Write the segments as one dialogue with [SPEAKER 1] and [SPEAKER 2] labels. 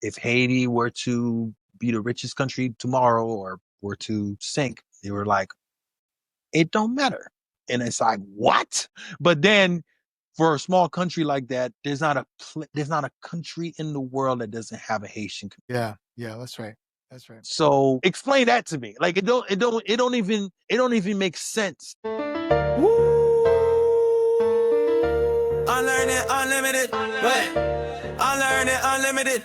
[SPEAKER 1] if Haiti were to be the richest country tomorrow or were to sink, they were like, it don't matter. And it's like, what? But then for a small country like that, there's not a country in the world that doesn't have a Haitian community.
[SPEAKER 2] Yeah, that's right. That's right.
[SPEAKER 1] So explain that to me. Like it don't even make sense.
[SPEAKER 3] Unlearned Unlimited. Wait. Unlearned Unlimited.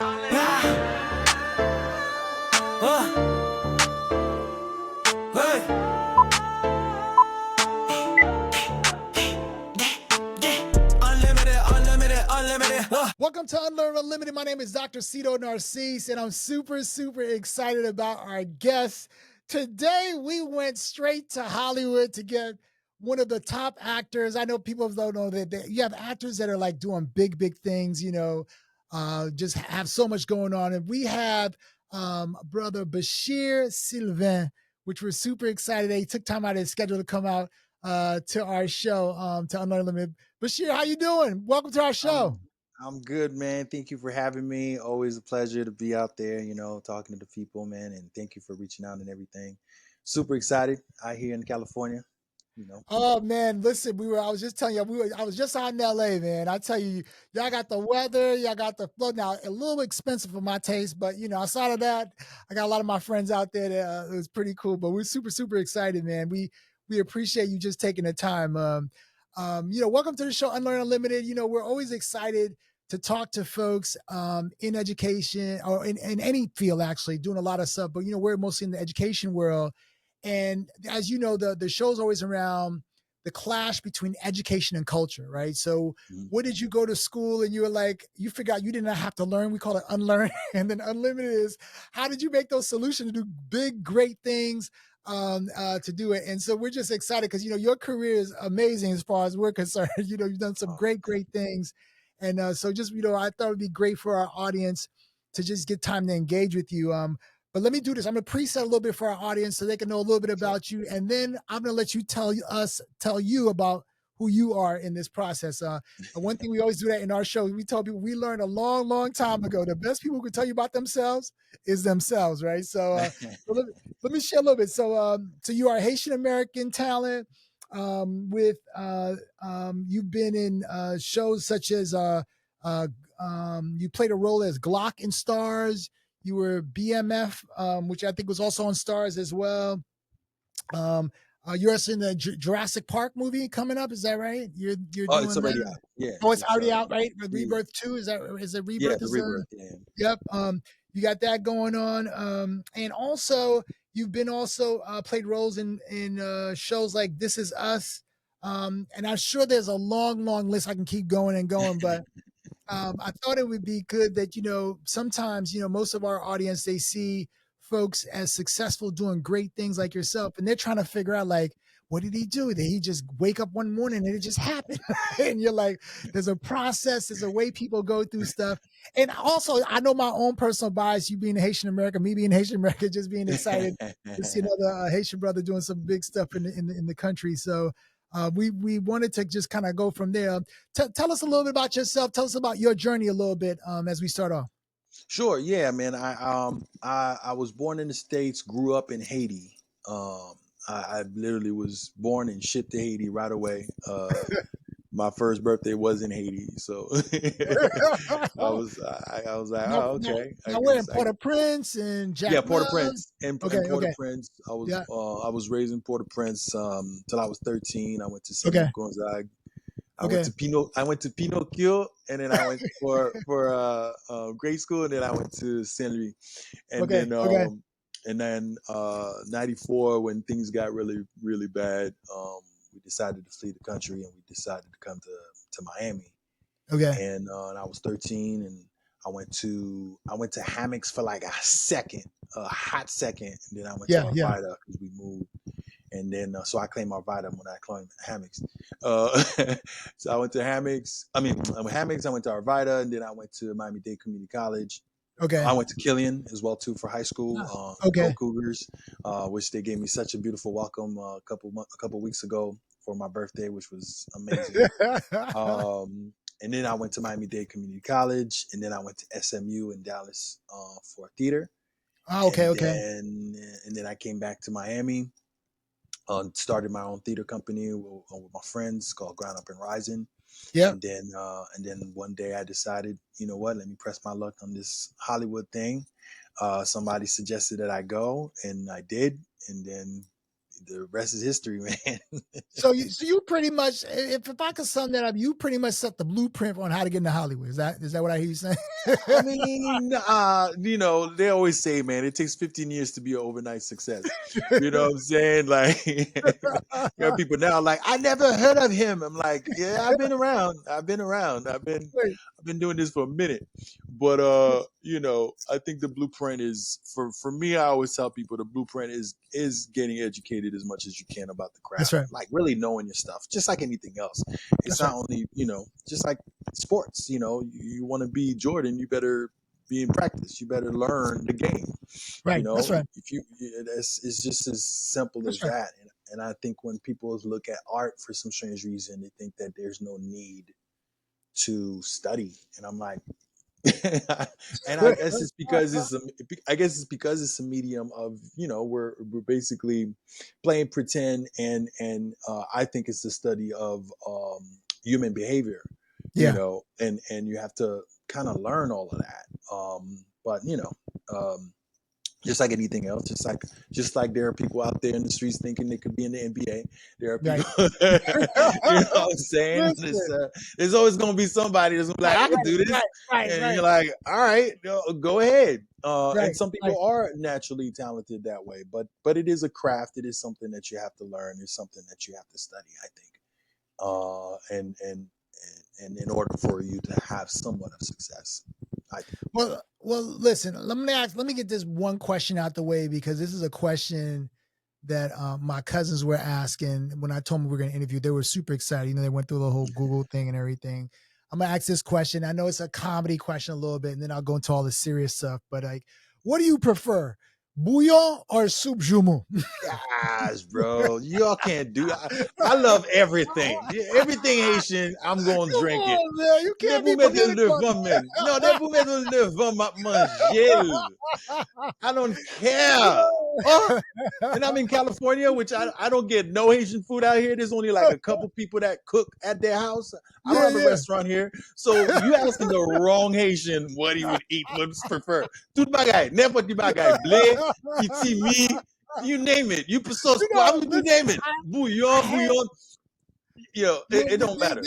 [SPEAKER 2] Welcome to Unlearned Unlimited. My name is Dr. Sito Narcisse, and I'm super, super excited about our guests. Today, we went straight to Hollywood to get one of the top actors. I know people don't know that you have actors that are like doing big, big things, just have so much going on. And we have brother Béchir Sylvain, which we're super excited that he took time out of his schedule to come out to our show, to Unlearned Unlimited. Béchir, how you doing? Welcome to our show.
[SPEAKER 1] I'm good, man. Thank you for having me. Always a pleasure to be out there, talking to the people, man. And thank you for reaching out and everything. Super excited out here in California.
[SPEAKER 2] Oh man, listen, I was just telling you, I was just out in LA, man. I tell you, y'all got the weather, y'all got the flow. Now, a little expensive for my taste, but outside of that, I got a lot of my friends out there that it was pretty cool. But we're super, super excited, man. We appreciate you just taking the time. Welcome to the show, Unlearned Unlimited. We're always excited to talk to folks in education or in any field, actually, doing a lot of stuff. But, we're mostly in the education world. And as you know, the show's always around the clash between education and culture, right? So what did you go to school and you were like, you figure out you did not have to learn, we call it unlearn. And then unlimited is, how did you make those solutions to do big, great things to do it? And so we're just excited because, your career is amazing as far as we're concerned. You've done some great things. And so just, I thought it'd be great for our audience to just get time to engage with you. But let me do this. I'm going to preset a little bit for our audience so they can know a little bit about you. And then I'm going to let you tell you about who you are in this process. One thing we always do that in our show, we tell people we learned a long, long time ago. The best people who can tell you about themselves is themselves, right? So let me share a little bit. So you are a Haitian-American talent with you've been in shows such as you played a role as Glock in Stars. You were BMF, which I think was also on Stars as well. You're also in the Jurassic Park movie coming up. Is that right? You're doing
[SPEAKER 1] it's already
[SPEAKER 2] that?
[SPEAKER 1] out. Yeah.
[SPEAKER 2] Oh, it's already out, right? Rebirth 2. Is it Rebirth?
[SPEAKER 1] Yeah, the Rebirth.
[SPEAKER 2] Yep. You got that going on. And also you've been played roles in shows like This Is Us. And I'm sure there's a long, long list. I can keep going and going, but I thought it would be good that, sometimes, most of our audience, they see folks as successful doing great things like yourself. And they're trying to figure out, like, what did he do? Did he just wake up one morning and it just happened? And you're like, there's a process, there's a way people go through stuff. And also, I know my own personal bias, you being Haitian-American, me being Haitian-American, just being excited to see another Haitian brother doing some big stuff in the country. So we wanted to just kind of go from there. Tell us a little bit about yourself. Tell us about your journey a little bit as we start off.
[SPEAKER 1] Sure. Yeah, man. I was born in the States, grew up in Haiti. I literally was born and shipped to Haiti right away. My first birthday was in Haiti, so I was like, okay.
[SPEAKER 2] Now we're in Port-au-Prince and Jack.
[SPEAKER 1] Yeah, Port-au-Prince and Port-au-Prince. I was raised in Port-au-Prince till I was 13. I went to Saint Gonzague. I went to Pinocchio, and then I went for grade school, and then I went to Saint Louis, and then 94 when things got really, really bad. We decided to flee the country, and we decided to come to Miami.
[SPEAKER 2] Okay.
[SPEAKER 1] And I was 13, and I went to Hammocks for like a hot second, and then I went to Arvida because we moved. And then, so I claimed Arvida when I claimed Hammocks. So I went to Hammocks. Hammocks, I went to Arvida, and then I went to Miami-Dade Community College.
[SPEAKER 2] Okay.
[SPEAKER 1] I went to Killian as well, too, for high school. Go Cougars, which they gave me such a beautiful welcome a couple weeks ago for my birthday, which was amazing. and then I went to Miami-Dade Community College, and then I went to SMU in Dallas for theater.
[SPEAKER 2] Oh, okay,
[SPEAKER 1] and then I came back to Miami, started my own theater company with my friends called Ground Up and Rising.
[SPEAKER 2] Yeah.
[SPEAKER 1] And then one day I decided, you know what, let me press my luck on this Hollywood thing. Somebody suggested that I go, and I did, and then the rest is history, man.
[SPEAKER 2] So you pretty much, if I could sum that up, you pretty much set the blueprint on how to get into Hollywood. Is that what I hear you saying?
[SPEAKER 1] I mean, you know, they always say, man, it takes 15 years to be an overnight success. You know what I'm saying? Like, there are people now like, I never heard of him. I'm like, yeah, I've been around. I've been doing this for a minute. But you know, I think the blueprint is for me. I always tell people the blueprint is getting educated as much as you can about the craft.
[SPEAKER 2] That's right.
[SPEAKER 1] Like really knowing your stuff, just like anything else. It's not only, you know, just like sports. You know, you want to be Jordan, you better be in practice. You better learn the game.
[SPEAKER 2] Right.
[SPEAKER 1] You know,
[SPEAKER 2] that's right.
[SPEAKER 1] It's just as simple as that. And I think when people look at art for some strange reason, they think that there's no need to study, and I'm like. And I guess it's because it's a medium of, you know, we're basically playing pretend, and I think it's the study of human behavior, you know, and you have to kind of learn all of that. But you know, just like anything else, just like there are people out there in the streets thinking they could be in the NBA. There are people, you know what I'm saying? There's always going to be somebody that's going to be like, I can do this. And you're like, all right, go ahead. And some people are naturally talented that way, but it is a craft. It is something that you have to learn. It's something that you have to study, I think. And in order for you to have somewhat of success.
[SPEAKER 2] Well, listen, let me get this one question out the way, because this is a question that my cousins were asking when I told them we were going to interview. They were super excited. You know, they went through the whole Google thing and everything. I'm going to ask this question. I know it's a comedy question a little bit, and then I'll go into all the serious stuff. But like, what do you prefer? Bouillon or soup jumeau?
[SPEAKER 1] Gosh, bro, y'all can't do that. I love everything. Everything Haitian, I'm going to drink it.
[SPEAKER 2] Man, you can't be political.
[SPEAKER 1] No, they vous mettre le vin, m'a manger. I don't care. Oh, and I'm in California, which I don't get no Haitian food out here. There's only like a couple people that cook at their house. I don't have a restaurant here. So you asking the wrong Haitian what he would eat, would prefer. Tout bagay, n'importe bagay, blé, petit mi, you name it. You put sauce, you name it. Bouillon. You know, it don't matter.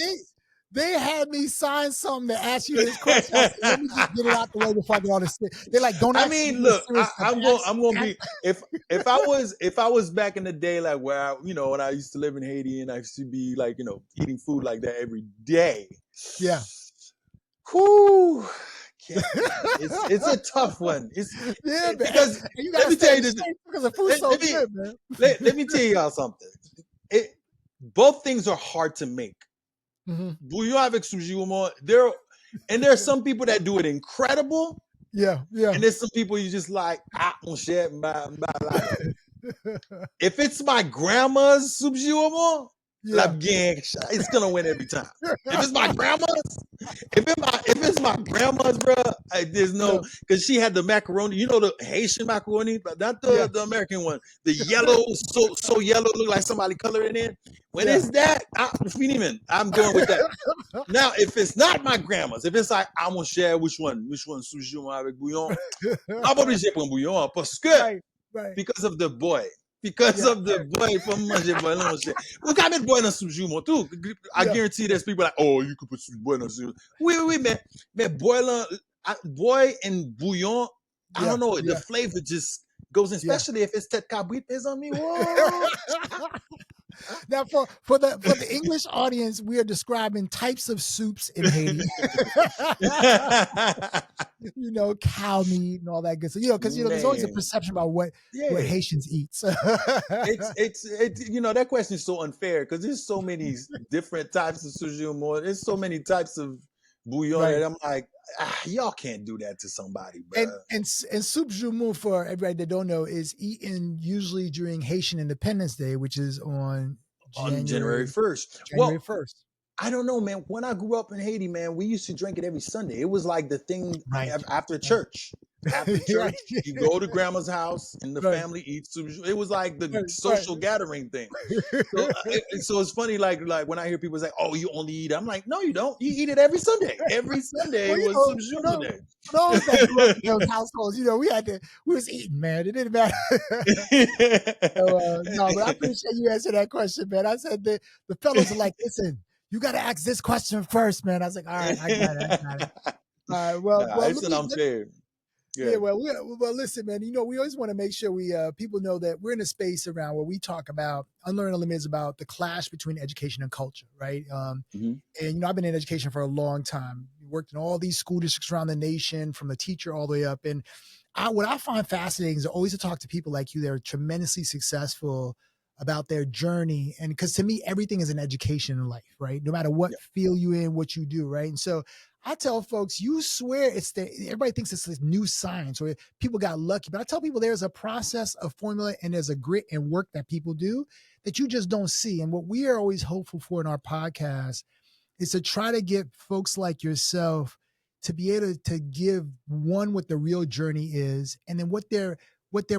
[SPEAKER 2] They had me sign something to ask you this question. I said, let me just get it out the way before I get all this. They're like, don't.
[SPEAKER 1] I mean, look, I'm going to be if I was back in the day, like where I, you know, when I used to live in Haiti and I used to be like, you know, eating food like that every day.
[SPEAKER 2] Yeah.
[SPEAKER 1] Whoo. It's a tough one. Because let me tell you this.
[SPEAKER 2] Because the food's so good, man.
[SPEAKER 1] Let me tell y'all something. Both things are hard to make. Bouillon avec soupe jumeau. There are some people that do it incredible.
[SPEAKER 2] Yeah.
[SPEAKER 1] And there's some people you just like, mon cher, if it's my grandma's soupe jumeau, it's gonna win every time. If it's my grandma's, if it's my grandma's, bro, there's no, because she had the macaroni, you know, the Haitian macaroni, but not the American one. The yellow, so yellow, look like somebody colored it in. When it's that, I'm going with that. Now, if it's not my grandma's, if it's like, I'm gonna share which one soupe jumeau avec bouillon, I'm obligé pour bouillon parce que because of the boy. Because of the boy from manger boy, we can mettre boy dans soupe jumeau too. I guarantee there's people like, oh, you could put boy dans soupe. Oui, mais boy and bouillon, I don't know, the flavor just goes in, especially if it's tête cabrit, on me. Whoa.
[SPEAKER 2] Now, for the English audience, we are describing types of soups in Haiti. You know, cow meat and all that good stuff. You know, because there's always a perception about what Haitians eat. So.
[SPEAKER 1] it's you know, that question is so unfair because there's so many different types of soup jumeau. There's so many types of bouillon that I'm like, y'all can't do that to somebody, bro.
[SPEAKER 2] And soup jumeau, for everybody that don't know, is eaten usually during Haitian Independence Day, which is on January
[SPEAKER 1] 1st.
[SPEAKER 2] January 1st.
[SPEAKER 1] I don't know, man. When I grew up in Haiti, man, we used to drink it every Sunday. It was like the thing after church. After church, you go to grandma's house and the family eats. It was like the social gathering thing. So it's funny, like when I hear people say, "Oh, you only eat it," I'm like, "No, you don't. You eat it every Sunday. Every Sunday was some sugar day."
[SPEAKER 2] For those that grew up in those households, we was eating, man. It didn't matter. No, but I appreciate you answering that question, man. I said the fellows are like, listen, you got to ask this question first, man. I was like, all right, I got it. All right, well,
[SPEAKER 1] it's unfair.
[SPEAKER 2] Yeah, well, listen, man. We always want to make sure people know that we're in a space around where we talk about Unlearned Unlimited is about the clash between education and culture, right? And I've been in education for a long time. Worked in all these school districts around the nation, from the teacher all the way up. And what I find fascinating is always to talk to people like you that are tremendously successful about their journey. And because to me, everything is an education in life, right? No matter what field you in, what you do, right? And so I tell folks, you swear everybody thinks it's this new science or people got lucky, but I tell people there's a process, a formula, and there's a grit and work that people do that you just don't see. And what we are always hopeful for in our podcast is to try to get folks like yourself to be able to give what the real journey is, and then what their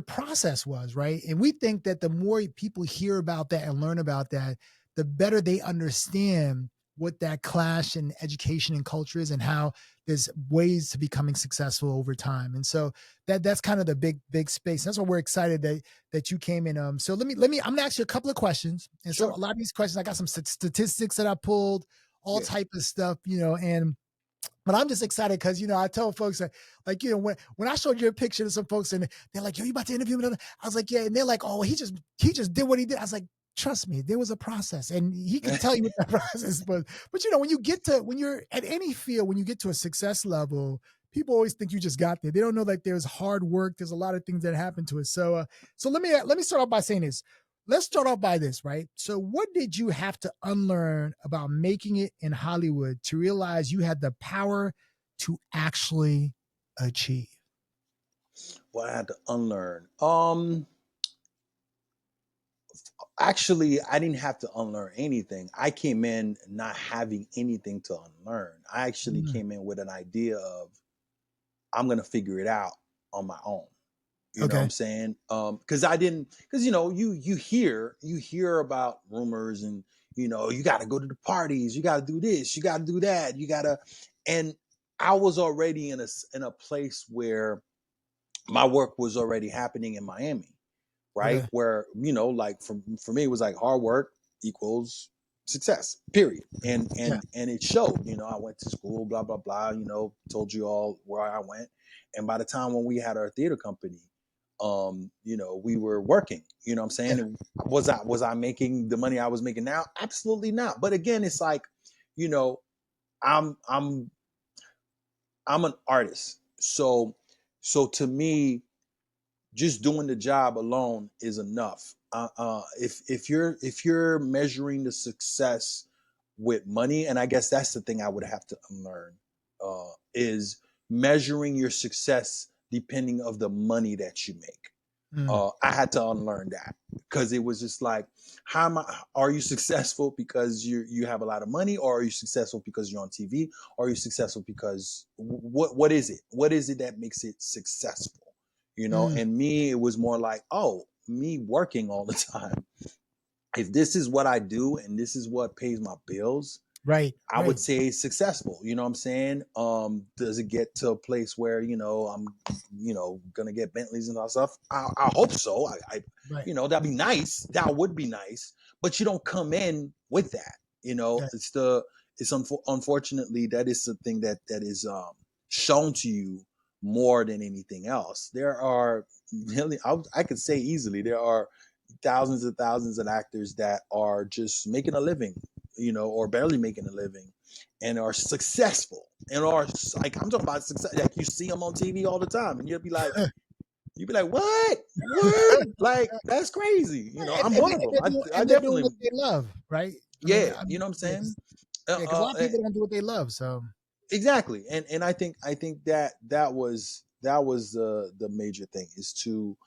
[SPEAKER 2] process was, right? And we think that the more people hear about that and learn about that, the better they understand what that clash in education and culture is and how there's ways to becoming successful over time. And so that's kind of the big space. That's why we're excited that you came in. So let me, I'm gonna ask you a couple of questions. And so a lot of these questions, I got some statistics that I pulled, all type of stuff, but I'm just excited because, I tell folks that, like, when I showed you a picture to some folks and they're like, yo, you about to interview me? I was like, yeah. And they're like, oh, he just did what he did. I was like, trust me, there was a process, and he can tell you what that process was. But when you're at any field, when you get to a success level, people always think you just got there. They don't know that there's hard work. There's a lot of things that happen to it. So let me start off by saying this. Let's start off by this, right? So what did you have to unlearn about making it in Hollywood to realize you had the power to actually achieve?
[SPEAKER 1] What I had to unlearn. Actually, I didn't have to unlearn anything. I came in not having anything to unlearn. I actually came in with an idea of, I'm going to figure it out on my own. You know what I'm saying? Because you hear about rumors and, you got to go to the parties, you got to do this, you got to do that, and I was already in a place where my work was already happening in Miami, right? Okay. Where, like for me, it was like hard work equals success, period. And it showed, I went to school, blah, blah, blah, told you all where I went. And by the time when we had our theater company, we were working, you know what I'm saying? And was I making the money I was making now? Absolutely not. But again, it's like, I'm an artist. So to me, just doing the job alone is enough. If you're measuring the success with money, and I guess that's the thing I would have to unlearn, is measuring your success depending of the money that you make. I had to unlearn that because it was just like, are you successful because you have a lot of money, or are you successful because you're on TV, or are you successful because what is it? What is it that makes it successful? And me, it was more like, me working all the time. If this is what I do and this is what pays my bills, right, I would say successful. You know what I'm saying? Does it get to a place where, I'm, gonna get Bentleys and all stuff? I hope so. That'd be nice. That would be nice. But you don't come in with that. Unfortunately, that is something that is shown to you more than anything else. There are really, I could say easily, there are thousands and thousands of actors that are just making a living, or barely making a living, and are successful, and are like, I'm talking about success, like you see them on TV all the time, and you'd be like, what? Like, that's crazy. I'm one of them. I definitely
[SPEAKER 2] what they love, right?
[SPEAKER 1] You know what I'm saying?
[SPEAKER 2] Because a lot of people don't do what they love, so
[SPEAKER 1] exactly. And I think that was the major thing, is to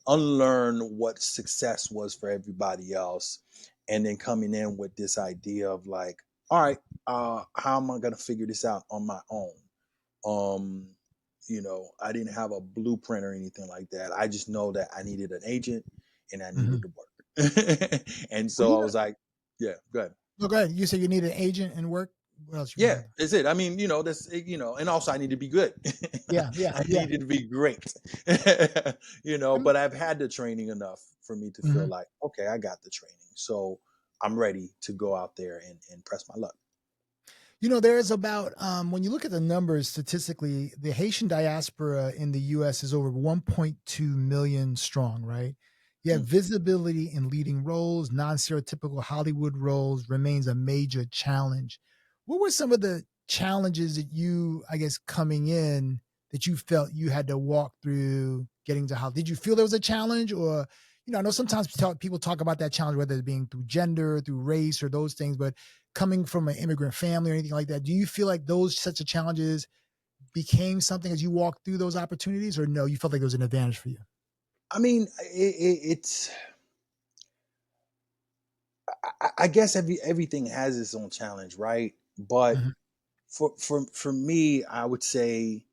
[SPEAKER 1] unlearn what success was for everybody else, and then coming in with this idea of like, all right, how am I going to figure this out on my own? I didn't have a blueprint or anything like that. I just know that I needed an agent and I needed to work. And so I was like, yeah, go ahead.
[SPEAKER 2] No, go ahead. You said you need an agent and work. What else?
[SPEAKER 1] Yeah, that's it. I mean, that's, and also I need to be good.
[SPEAKER 2] Yeah.
[SPEAKER 1] I needed to be great, but I've had the training enough for me to feel like, okay, I got the training. So I'm ready to go out there and press my luck.
[SPEAKER 2] There's about, when you look at the numbers statistically, the Haitian diaspora in the U.S. is over 1.2 million strong, right? Yet visibility in leading roles, non-stereotypical Hollywood roles remains a major challenge. What were some of the challenges that you, I guess, coming in that you felt you had to walk through getting to Hollywood? Did you feel there was a challenge, or, I know sometimes people talk about that challenge, whether it's being through gender, through race, or those things, but coming from an immigrant family or anything like that, do you feel like those such of challenges became something as you walked through those opportunities, or no, you felt like it was an advantage for you?
[SPEAKER 1] I mean, I guess everything has its own challenge, right? But for me, I would say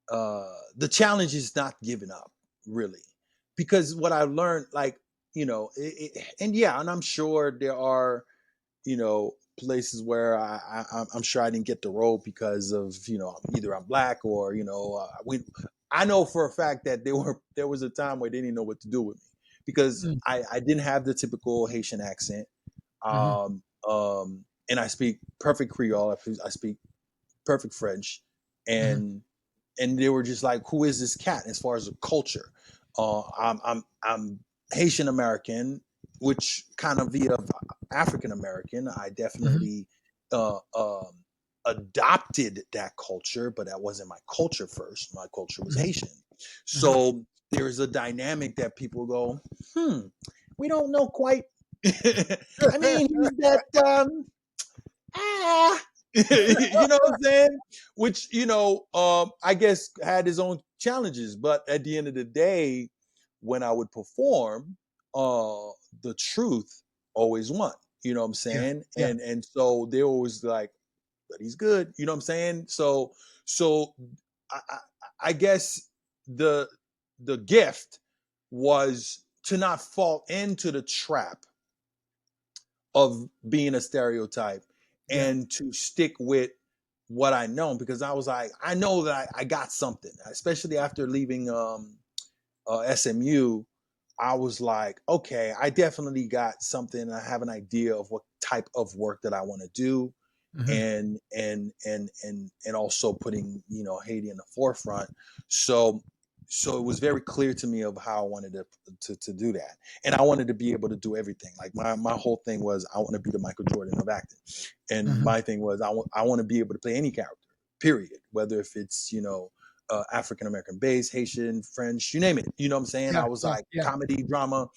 [SPEAKER 1] the challenge is not giving up, really, because what I learned, like, and I'm sure there are, places where I'm sure I didn't get the role because of, either I'm black or, I know for a fact that there was a time where they didn't know what to do with me because I didn't have the typical Haitian accent. And I speak perfect Creole. I speak perfect French. And they were just like, who is this cat as far as the culture? I'm Haitian-American, which kind of via African-American. I definitely adopted that culture, but that wasn't my culture first. My culture was Haitian. So there's a dynamic that people go, we don't know quite. I mean, he's that, you know what I'm saying? Which, I guess had his own challenges. But at the end of the day, when I would perform, the truth always won. You know what I'm saying?
[SPEAKER 2] Yeah.
[SPEAKER 1] And so they always like, but he's good. You know what I'm saying? So I guess the gift was to not fall into the trap of being a stereotype and to stick with what I know, because I was like, I know that I got something, especially after leaving SMU. I was like, okay, I definitely got something. I have an idea of what type of work that I want to do. And also putting, Haiti in the forefront. So it was very clear to me of how I wanted to do that. And I wanted to be able to do everything. Like my whole thing was, I want to be the Michael Jordan of acting. And my thing was, I want to be able to play any character, period. Whether if it's, African-American based, Haitian, French, you name it. You know what I'm saying? I was like comedy, drama,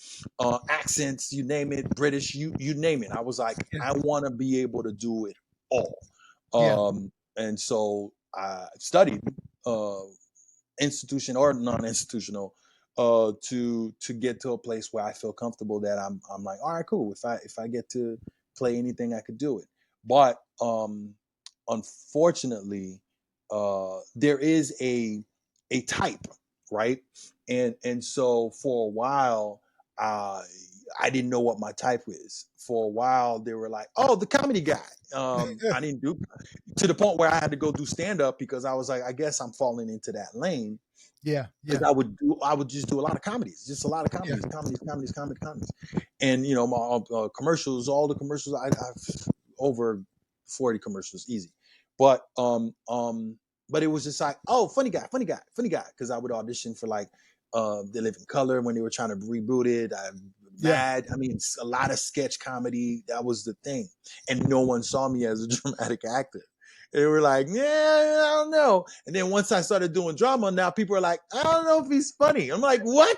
[SPEAKER 1] accents, you name it, British, you name it. I was like, I want to be able to do it all. And so I studied institution or non-institutional to get to a place where I feel comfortable that I'm like, all right, cool. If I get to play anything, I could do it. But unfortunately, there is a type, right? And so for a while, I didn't know what my type is. For a while, they were like, "Oh, the comedy guy." I didn't do, to the point where I had to go do stand up because I was like, I guess I'm falling into that lane.
[SPEAKER 2] Yeah.
[SPEAKER 1] Because I would just do a lot of comedies, just a lot of comedies, comedies. And my commercials, all the commercials, I've over 40 commercials, easy. But it was just like, oh, funny guy, because I would audition for like They Live in Color when they were trying to reboot it. Mad. I mean, a lot of sketch comedy. That was the thing. And no one saw me as a dramatic actor. They were like, yeah, I don't know. And then once I started doing drama, now people are like, I don't know if he's funny. I'm like, what?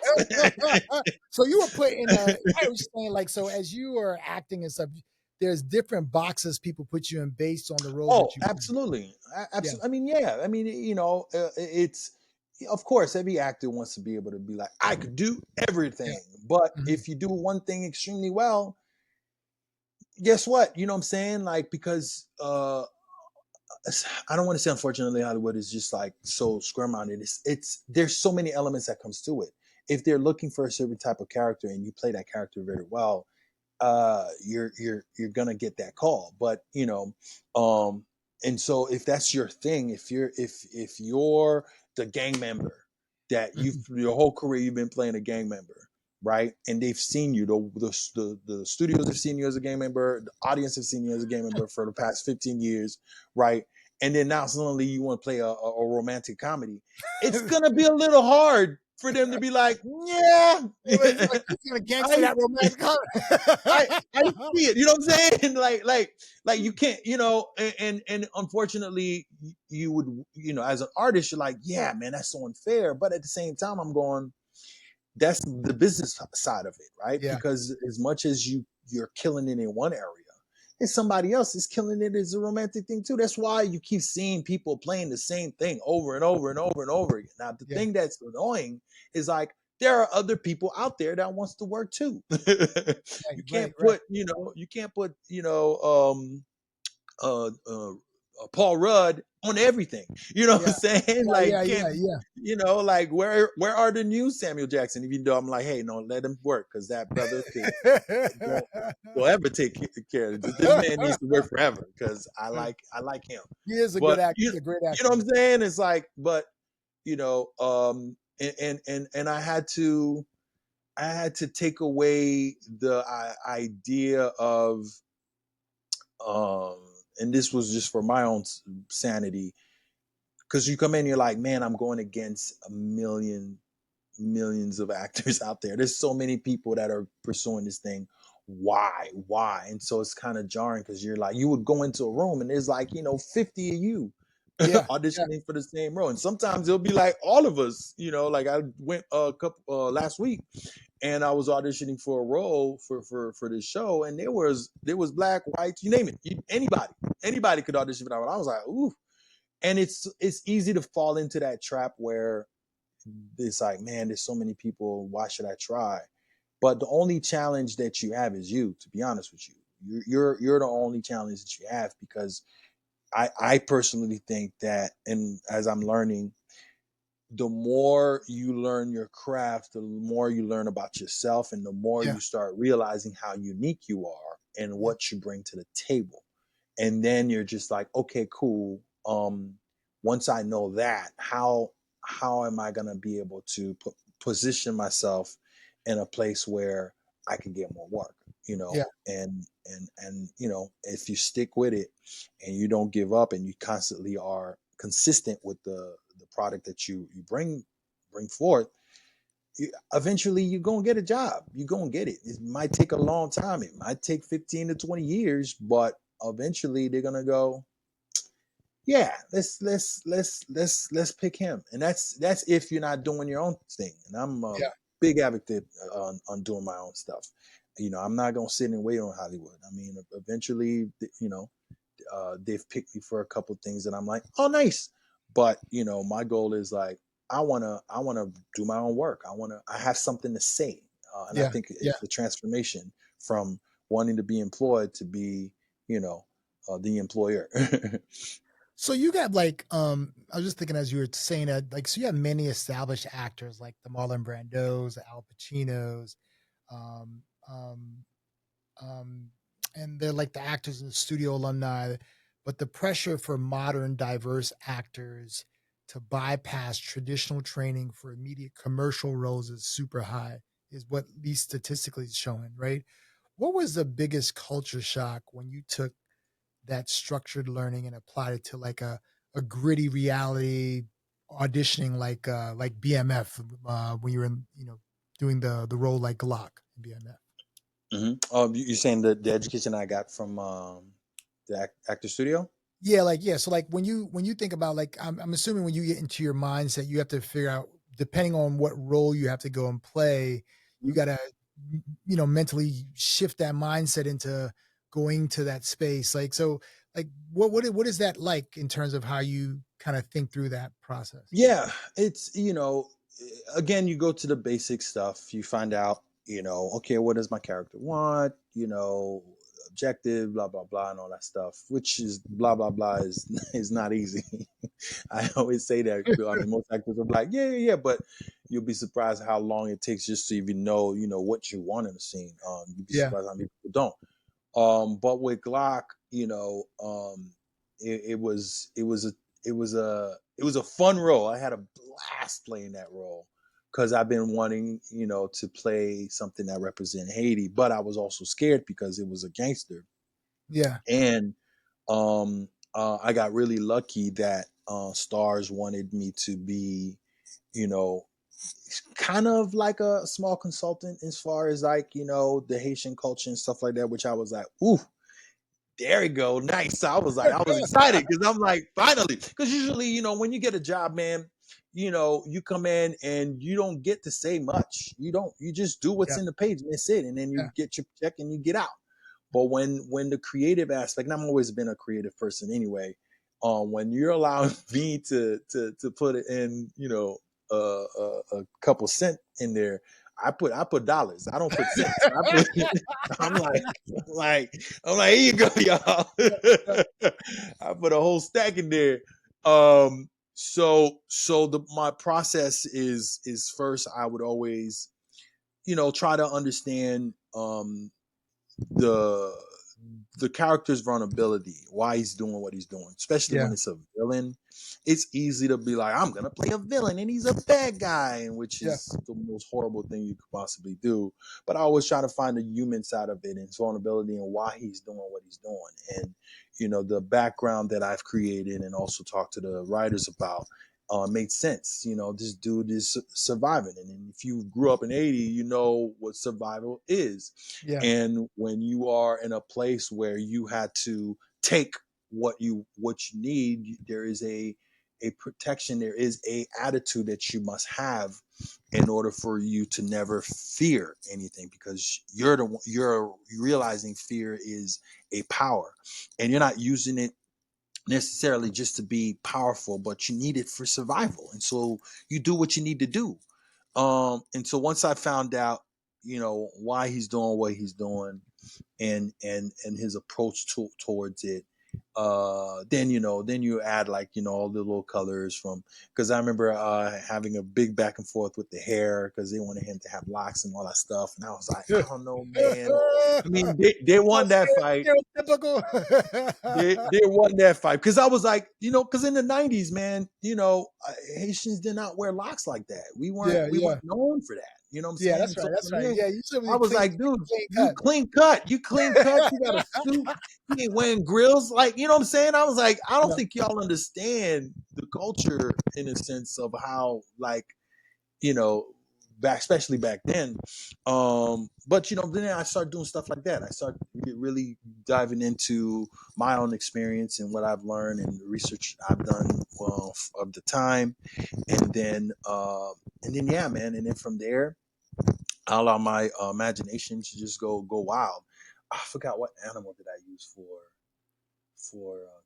[SPEAKER 2] So you were put in I was saying, like, so as you are acting and stuff, there's different boxes people put you in based on the role.
[SPEAKER 1] Oh, absolutely. Absolutely. I mean, it's, of course, every actor wants to be able to be like, I could do everything. But if you do one thing extremely well, guess what? You know what I'm saying? Like, because I don't want to say unfortunately Hollywood is just like so square minded. It's there's so many elements that comes to it. If they're looking for a certain type of character and you play that character very well, you're gonna get that call. But and so if that's your thing, if you're the gang member that you've your whole career you've been playing a gang member, right? And they've seen you, the studios have seen you as a gang member, the audience have seen you as a gang member for the past 15 years, right? And then now suddenly you want to play a romantic comedy. It's gonna be a little hard for them to be like, yeah,
[SPEAKER 2] It's like, he's gonna gangster that romantic
[SPEAKER 1] I see it. You know what I'm saying? Like you can't, and unfortunately, you would, as an artist, you're like, yeah, man, that's so unfair. But at the same time, I'm going, that's the business side of it, right?
[SPEAKER 2] Yeah.
[SPEAKER 1] Because as much as you're killing it in one area, and somebody else is killing it as a romantic thing too. That's why you keep seeing people playing the same thing over and over and over and over again. Now, the thing that's annoying is like there are other people out there that wants to work too. You can't put, Paul Rudd on everything. You know what I'm saying? Like where are the new Samuel Jackson? Even though I'm like, hey, no, let him work because that brother will ever take care of this. This man needs to work forever because I like him.
[SPEAKER 2] He is a good actor. He's a great actor.
[SPEAKER 1] You know what I'm saying? It's like, but and I had to take away the idea of and this was just for my own sanity, because you come in, you're like, man, I'm going against millions of actors out there. There's so many people that are pursuing this thing. Why? And so it's kind of jarring because you're like, you would go into a room and there's like, 50 of you auditioning for the same role. And sometimes it'll be like all of us, like I went a couple last week and I was auditioning for a role for this show, and there was black, white, you name it, anybody could audition for that one. I was like, ooh. And it's easy to fall into that trap where it's like, man, there's so many people, why should I try? But the only challenge that you have is you, to be honest with you. You're the only challenge that you have, because I personally think that, and as I'm learning, the more you learn your craft, the more you learn about yourself, and the more you start realizing how unique you are and what you bring to the table. And then you're just like, okay, cool. Once I know that, how am I going to be able to position myself in a place where I can get more work, and if you stick with it and you don't give up and you constantly are consistent with the product that you bring forth, eventually you're going to get a job. You're going to get it. It might take a long time. It might take 15 to 20 years, but eventually they're going to go, yeah, let's pick him. And that's if you're not doing your own thing. And I'm a big advocate on doing my own stuff. I'm not going to sit and wait on Hollywood. I mean, eventually, they've picked me for a couple of things that I'm like, oh, nice. But, my goal is like, I want to do my own work. I have something to say. And I think it's the transformation from wanting to be employed to be, the employer.
[SPEAKER 2] So you got like, I was just thinking as you were saying that, like, so you have many established actors like the Marlon Brandos, the Al Pacinos, and they're like the actors in the studio alumni, but the pressure for modern diverse actors to bypass traditional training for immediate commercial roles is super high, is what these statistically is showing, right? What was the biggest culture shock when you took that structured learning and applied it to like a gritty reality auditioning, like BMF, when you were in, doing the role like Glock in BMF?
[SPEAKER 1] Mm-hmm. You're saying the education I got from the actor studio?
[SPEAKER 2] Yeah. So like when you think about, like, I'm assuming when you get into your mindset, you have to figure out, depending on what role you have to go and play, you got to, mentally shift that mindset into going to that space. Like, so like, what is that like in terms of how you kind of think through that process?
[SPEAKER 1] Yeah, it's, again, you go to the basic stuff. You find out, okay, what does my character want? objective, blah blah blah, and all that stuff. Which is blah blah blah is not easy. I always say that. I mean, most actors are like, yeah, but you'll be surprised how long it takes just to even know, what you want in a scene. You'd be surprised how many people don't. But with Glock, it was a fun role. I had a blast playing that role because I've been wanting, to play something that represent Haiti, but I was also scared because it was a gangster.
[SPEAKER 2] Yeah.
[SPEAKER 1] And I got really lucky that Stars wanted me to be, kind of like a small consultant as far as like, the Haitian culture and stuff like that, which I was like, ooh, there we go. Nice. I was excited because I'm like, finally. Because usually, when you get a job, man, you come in and you don't get to say much. You just do what's in the page and that's it. And then you get your check and you get out. But when the creative aspect, and I've always been a creative person anyway, when you're allowing me to put it in, a couple cent in there, I put dollars. I don't put cents. I'm like, here you go, y'all. I put a whole stack in there. So my process is first I would always, try to understand the character's vulnerability, why he's doing what he's doing, especially when it's a villain. It's easy to be like, I'm gonna play a villain and he's a bad guy, and which is the most horrible thing you could possibly do. But I always try to find the human side of it and his vulnerability and why he's doing what he's doing. And the background that I've created and also talked to the writers about made sense. This dude is surviving, and if you grew up in Haiti, you know what survival is.
[SPEAKER 2] Yeah.
[SPEAKER 1] And when you are in a place where you had to take what you need, there is a protection, there is a attitude that you must have in order for you to never fear anything, because you're realizing fear is a power, and you're not using it necessarily just to be powerful, but you need it for survival. And so you do what you need to do. And so once I found out, why he's doing what he's doing and his approach towards it, then you add like, all the little colors from, because I remember having a big back and forth with the hair because they wanted him to have locks and all that stuff. And I was like, I don't know, man. I mean, they won that fight.
[SPEAKER 2] Typical.
[SPEAKER 1] They won that fight because I was like, because in the 90s, man, Haitians did not wear locks like that. We weren't known for that. You know what I'm saying?
[SPEAKER 2] That's right. That's right. Yeah,
[SPEAKER 1] I was like, dude, you clean cut. You got a suit. You ain't wearing grills. Like, you know what I'm saying? I was like, I don't think y'all understand the culture in a sense of how, like, especially back then. But then I started doing stuff like that. I started really diving into my own experience and what I've learned and the research I've done of the time. And then yeah, man. And then from there, I allow my imagination to just go wild. I forgot what animal did I use for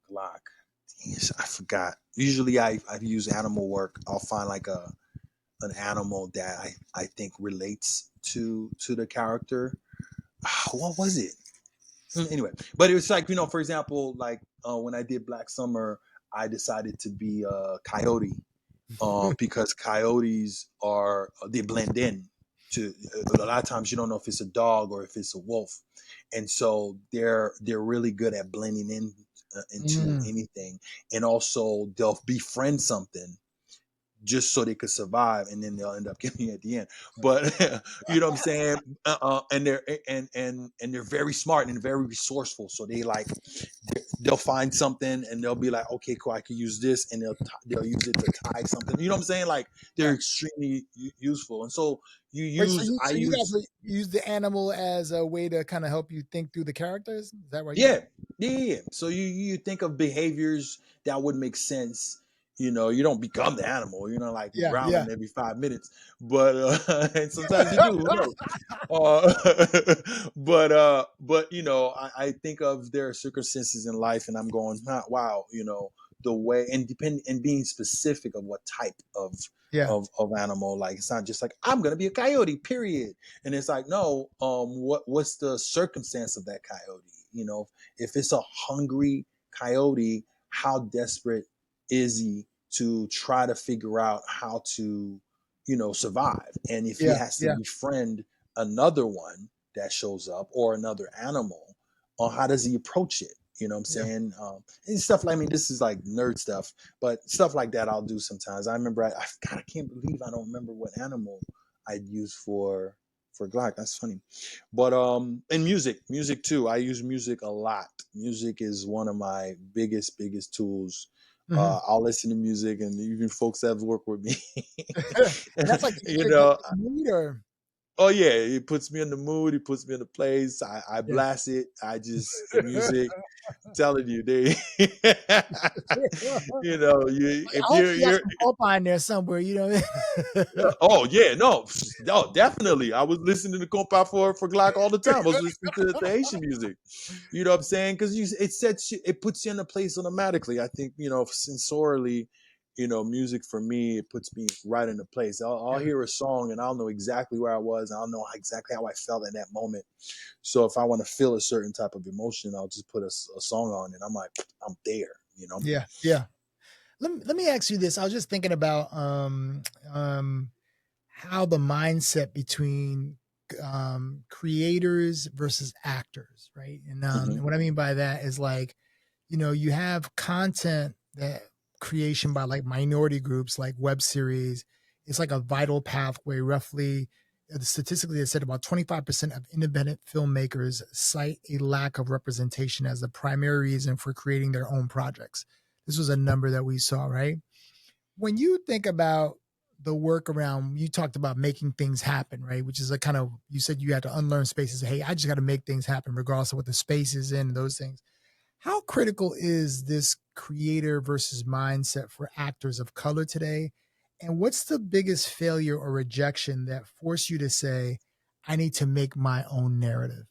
[SPEAKER 1] Glock. Yes, I forgot. Usually I use animal work. I'll find like an animal that I think relates to the character. What was it? Anyway, but it was like, for example, like when I did Black Summer, I decided to be a coyote because coyotes they blend in. A lot of times you don't know if it's a dog or if it's a wolf, and so they're really good at blending in into anything, and also they'll befriend something just so they could survive, and then they'll end up getting it at the end. But you know what I'm saying? And they're very smart and very resourceful. So they'll find something and they'll be like, okay, cool, I can use this, and they'll use it to tie something. You know what I'm saying? Like they're extremely useful. And so you guys
[SPEAKER 2] use the animal as a way to kind of help you think through the characters. Is that right?
[SPEAKER 1] Yeah. So you think of behaviors that would make sense. You don't become the animal, like growling every 5 minutes, but and sometimes you do. But I think of their circumstances in life, and I'm going, wow, the way and being specific of what type of animal. Like it's not just like I'm gonna be a coyote, period. And it's like, no, what's the circumstance of that coyote? if it's a hungry coyote, how desperate is he to try to figure out how to, survive? And if he has to befriend another one that shows up or another animal, or how does he approach it? You know what I'm saying? And stuff like, this is like nerd stuff, but stuff like that I'll do sometimes. I remember, I can't believe I don't remember what animal I'd use for Glock. That's funny. But in music too, I use music a lot. Music is one of my biggest tools. I'll listen to music, and even folks that have worked with me,
[SPEAKER 2] that's like
[SPEAKER 1] leader. Oh yeah, it puts me in the mood. It puts me in the place. I blast it. The music. I'm telling you, they, if you're
[SPEAKER 2] some Popeye in there somewhere,
[SPEAKER 1] Oh yeah, no, definitely. I was listening to compa for Glock all the time. I was listening to the Haitian music. You know what I'm saying? Because it puts you in a place automatically. I think sensorially. Music for me, it puts me right in the place. I'll hear a song and I'll know exactly where I was. I'll know exactly how I felt in that moment. So if I want to feel a certain type of emotion, I'll just put a song on and I'm like, I'm there,
[SPEAKER 2] Yeah. Yeah. Let me ask you this. I was just thinking about how the mindset between creators versus actors, right? And what I mean by that is like, you have content that creation by like minority groups, like web series. It's like a vital pathway. Roughly, statistically, it said about 25% of independent filmmakers cite a lack of representation as the primary reason for creating their own projects. This was a number that we saw, right? When you think about the work around, you talked about making things happen, right? Which is a kind of, you said you had to unlearn spaces. Hey, I just got to make things happen regardless of what the space is in, those things. How critical is this creator versus mindset for actors of color today? And what's the biggest failure or rejection that forced you to say, I need to make my own narrative?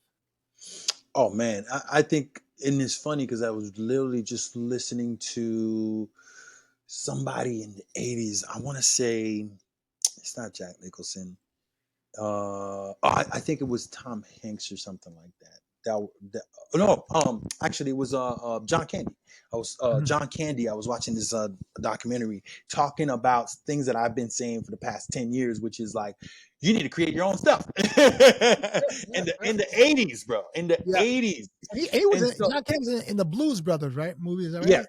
[SPEAKER 1] Oh man, I think, and it's funny because I was literally just listening to somebody in the 80s. I want to say it's not Jack Nicholson. I think it was Tom Hanks or something like that. Actually, it was John Candy. John Candy. I was watching this documentary talking about things that I've been saying for the past 10 years, which is like, you need to create your own stuff. in the 80s, bro. In the 80s.
[SPEAKER 2] He was John Candy was in the Blues Brothers, right? Movie, is that right?
[SPEAKER 1] Yeah.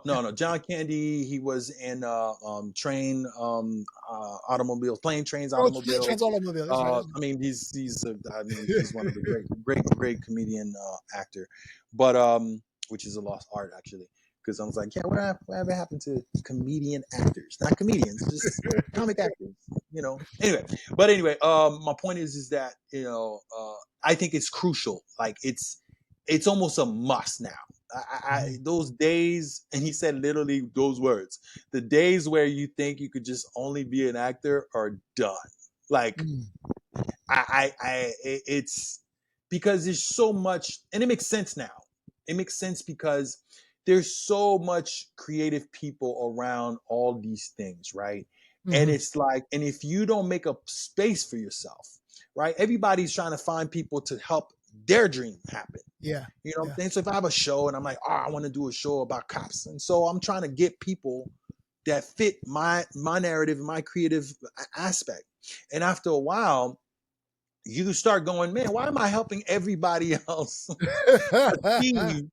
[SPEAKER 1] No. John Candy, he was in plane, trains, automobiles.
[SPEAKER 2] Trains, automobiles. That's right.
[SPEAKER 1] He's one of the great comedian actor, but which is a lost art actually. Because I was like, yeah, whatever happened to comedian actors? Not comedians, just comic actors, Anyway, my point is that I think it's crucial. Like it's almost a must now. Those days, and he said literally those words, the days where you think you could just only be an actor are done. Like, it's because there's so much, and it makes sense now. It makes sense because there's so much creative people around all these things, right? And it's like, and if you don't make a space for yourself, right? Everybody's trying to find people to help their dream happen.
[SPEAKER 2] Yeah.
[SPEAKER 1] What I'm saying? So if I have a show and I'm like, I want to do a show about cops. And so I'm trying to get people that fit my narrative, my creative aspect. And after a while, you start going, man, why am I helping everybody else achieve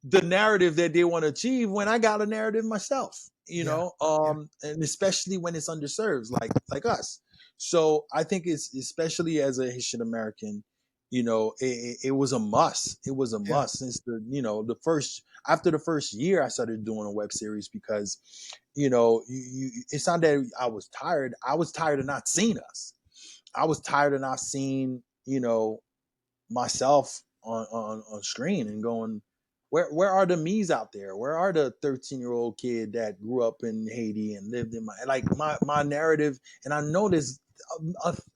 [SPEAKER 1] the narrative that they want to achieve when I got a narrative myself, and especially when it's underserved, like us. So I think it's, especially as a Haitian-American, it was a must. It was a must since after the first year I started doing a web series because, it's not that I was tired. I was tired of not seeing us. I was tired of not seeing, myself on screen and going, where are the me's out there? Where are the 13-year-old kid that grew up in Haiti and lived in my narrative? And I know there's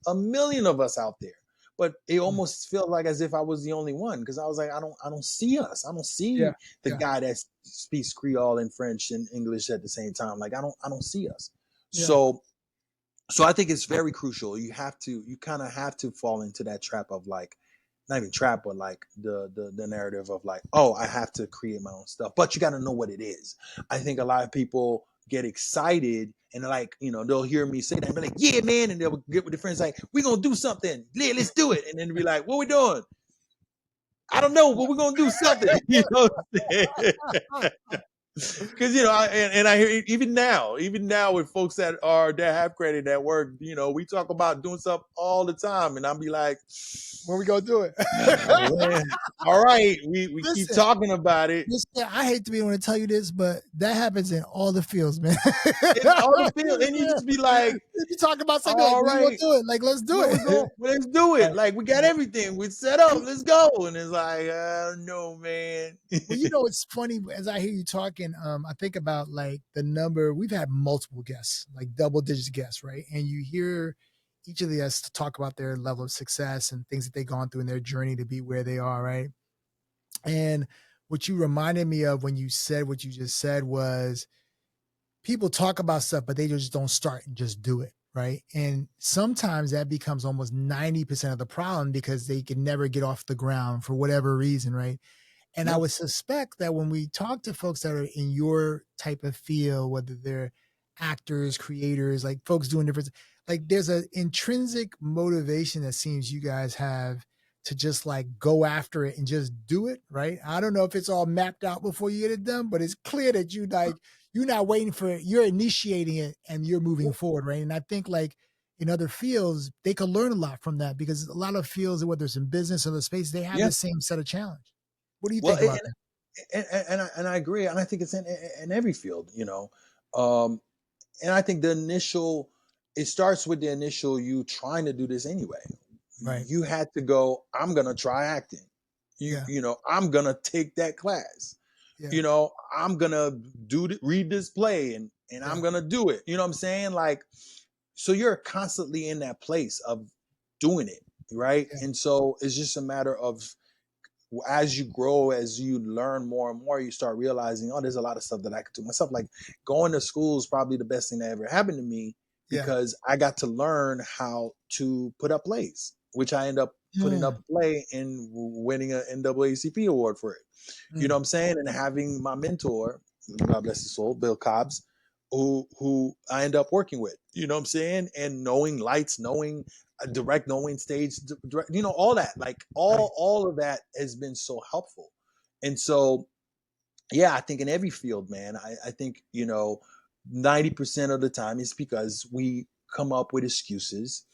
[SPEAKER 1] a million of us out there, but it almost felt like as if I was the only one because I was like, I don't see us. I don't see the guy that speaks Creole and French and English at the same time. Like I don't see us. Yeah. So I think it's very crucial. You kind of have to fall into that trap of like, not even trap, but like the narrative of like, oh, I have to create my own stuff, but you got to know what it is. I think a lot of people get excited and they're like, they'll hear me say that and be like, yeah, man, and they'll get with their friends like, we're gonna do something, yeah, let's do it, and then be like, what we doing? I don't know, but we're gonna do something. What I'm saying? Because I hear even now with folks that have credit at work, we talk about doing stuff all the time, and I'll be like,
[SPEAKER 2] when we gonna do it?
[SPEAKER 1] All right, we keep talking about it.
[SPEAKER 2] Listen, I hate to be able to tell you this, but that happens in all the fields, man.
[SPEAKER 1] In all the fields, and you just be like,
[SPEAKER 2] you talk about something, like, we gonna do it, like, let's do it.
[SPEAKER 1] Let's do it. Like, we got everything, we set up, let's go. And it's like, no, man.
[SPEAKER 2] Well, it's funny as I hear you talking. I think about like the number. We've had multiple guests, like double digits guests, right? And you hear each of the guests to talk about their level of success and things that they've gone through in their journey to be where they are, right? And what you reminded me of when you said what you just said was people talk about stuff, but they just don't start and just do it, right? And sometimes that becomes almost 90% of the problem because they can never get off the ground for whatever reason, right? And I would suspect that when we talk to folks that are in your type of field, whether they're actors, creators, like folks doing different, like there's an intrinsic motivation that seems you guys have to just like go after it and just do it, right? I don't know if it's all mapped out before you get it done, but it's clear that you're not waiting for it, you're initiating it and you're moving forward, right? And I think like in other fields, they could learn a lot from that because a lot of fields, whether it's in business or the space, they have the same set of challenge. What do you think about
[SPEAKER 1] that? And I agree. And I think it's in every field, and I think it starts with the initial you trying to do this anyway.
[SPEAKER 2] Right.
[SPEAKER 1] You had to go, I'm going to try acting. I'm going to take that class. Yeah. I'm going to read this play and I'm going to do it. You know what I'm saying? Like, so you're constantly in that place of doing it. Right. Yeah. And so it's just a matter of, as you grow, as you learn more and more, you start realizing, oh, there's a lot of stuff that I could do myself. Like going to school is probably the best thing that ever happened to me because I got to learn how to put up plays, which I end up putting up a play and winning an NAACP award for it. You know what I'm saying? And having my mentor, God bless his soul, Bill Cobbs, who I end up working with, you know what I'm saying? And knowing lights, knowing direct, knowing stage, direct, all that, like all of that has been so helpful. And so, yeah, I think in every field, man, I think, 90% of the time it's because we come up with excuses.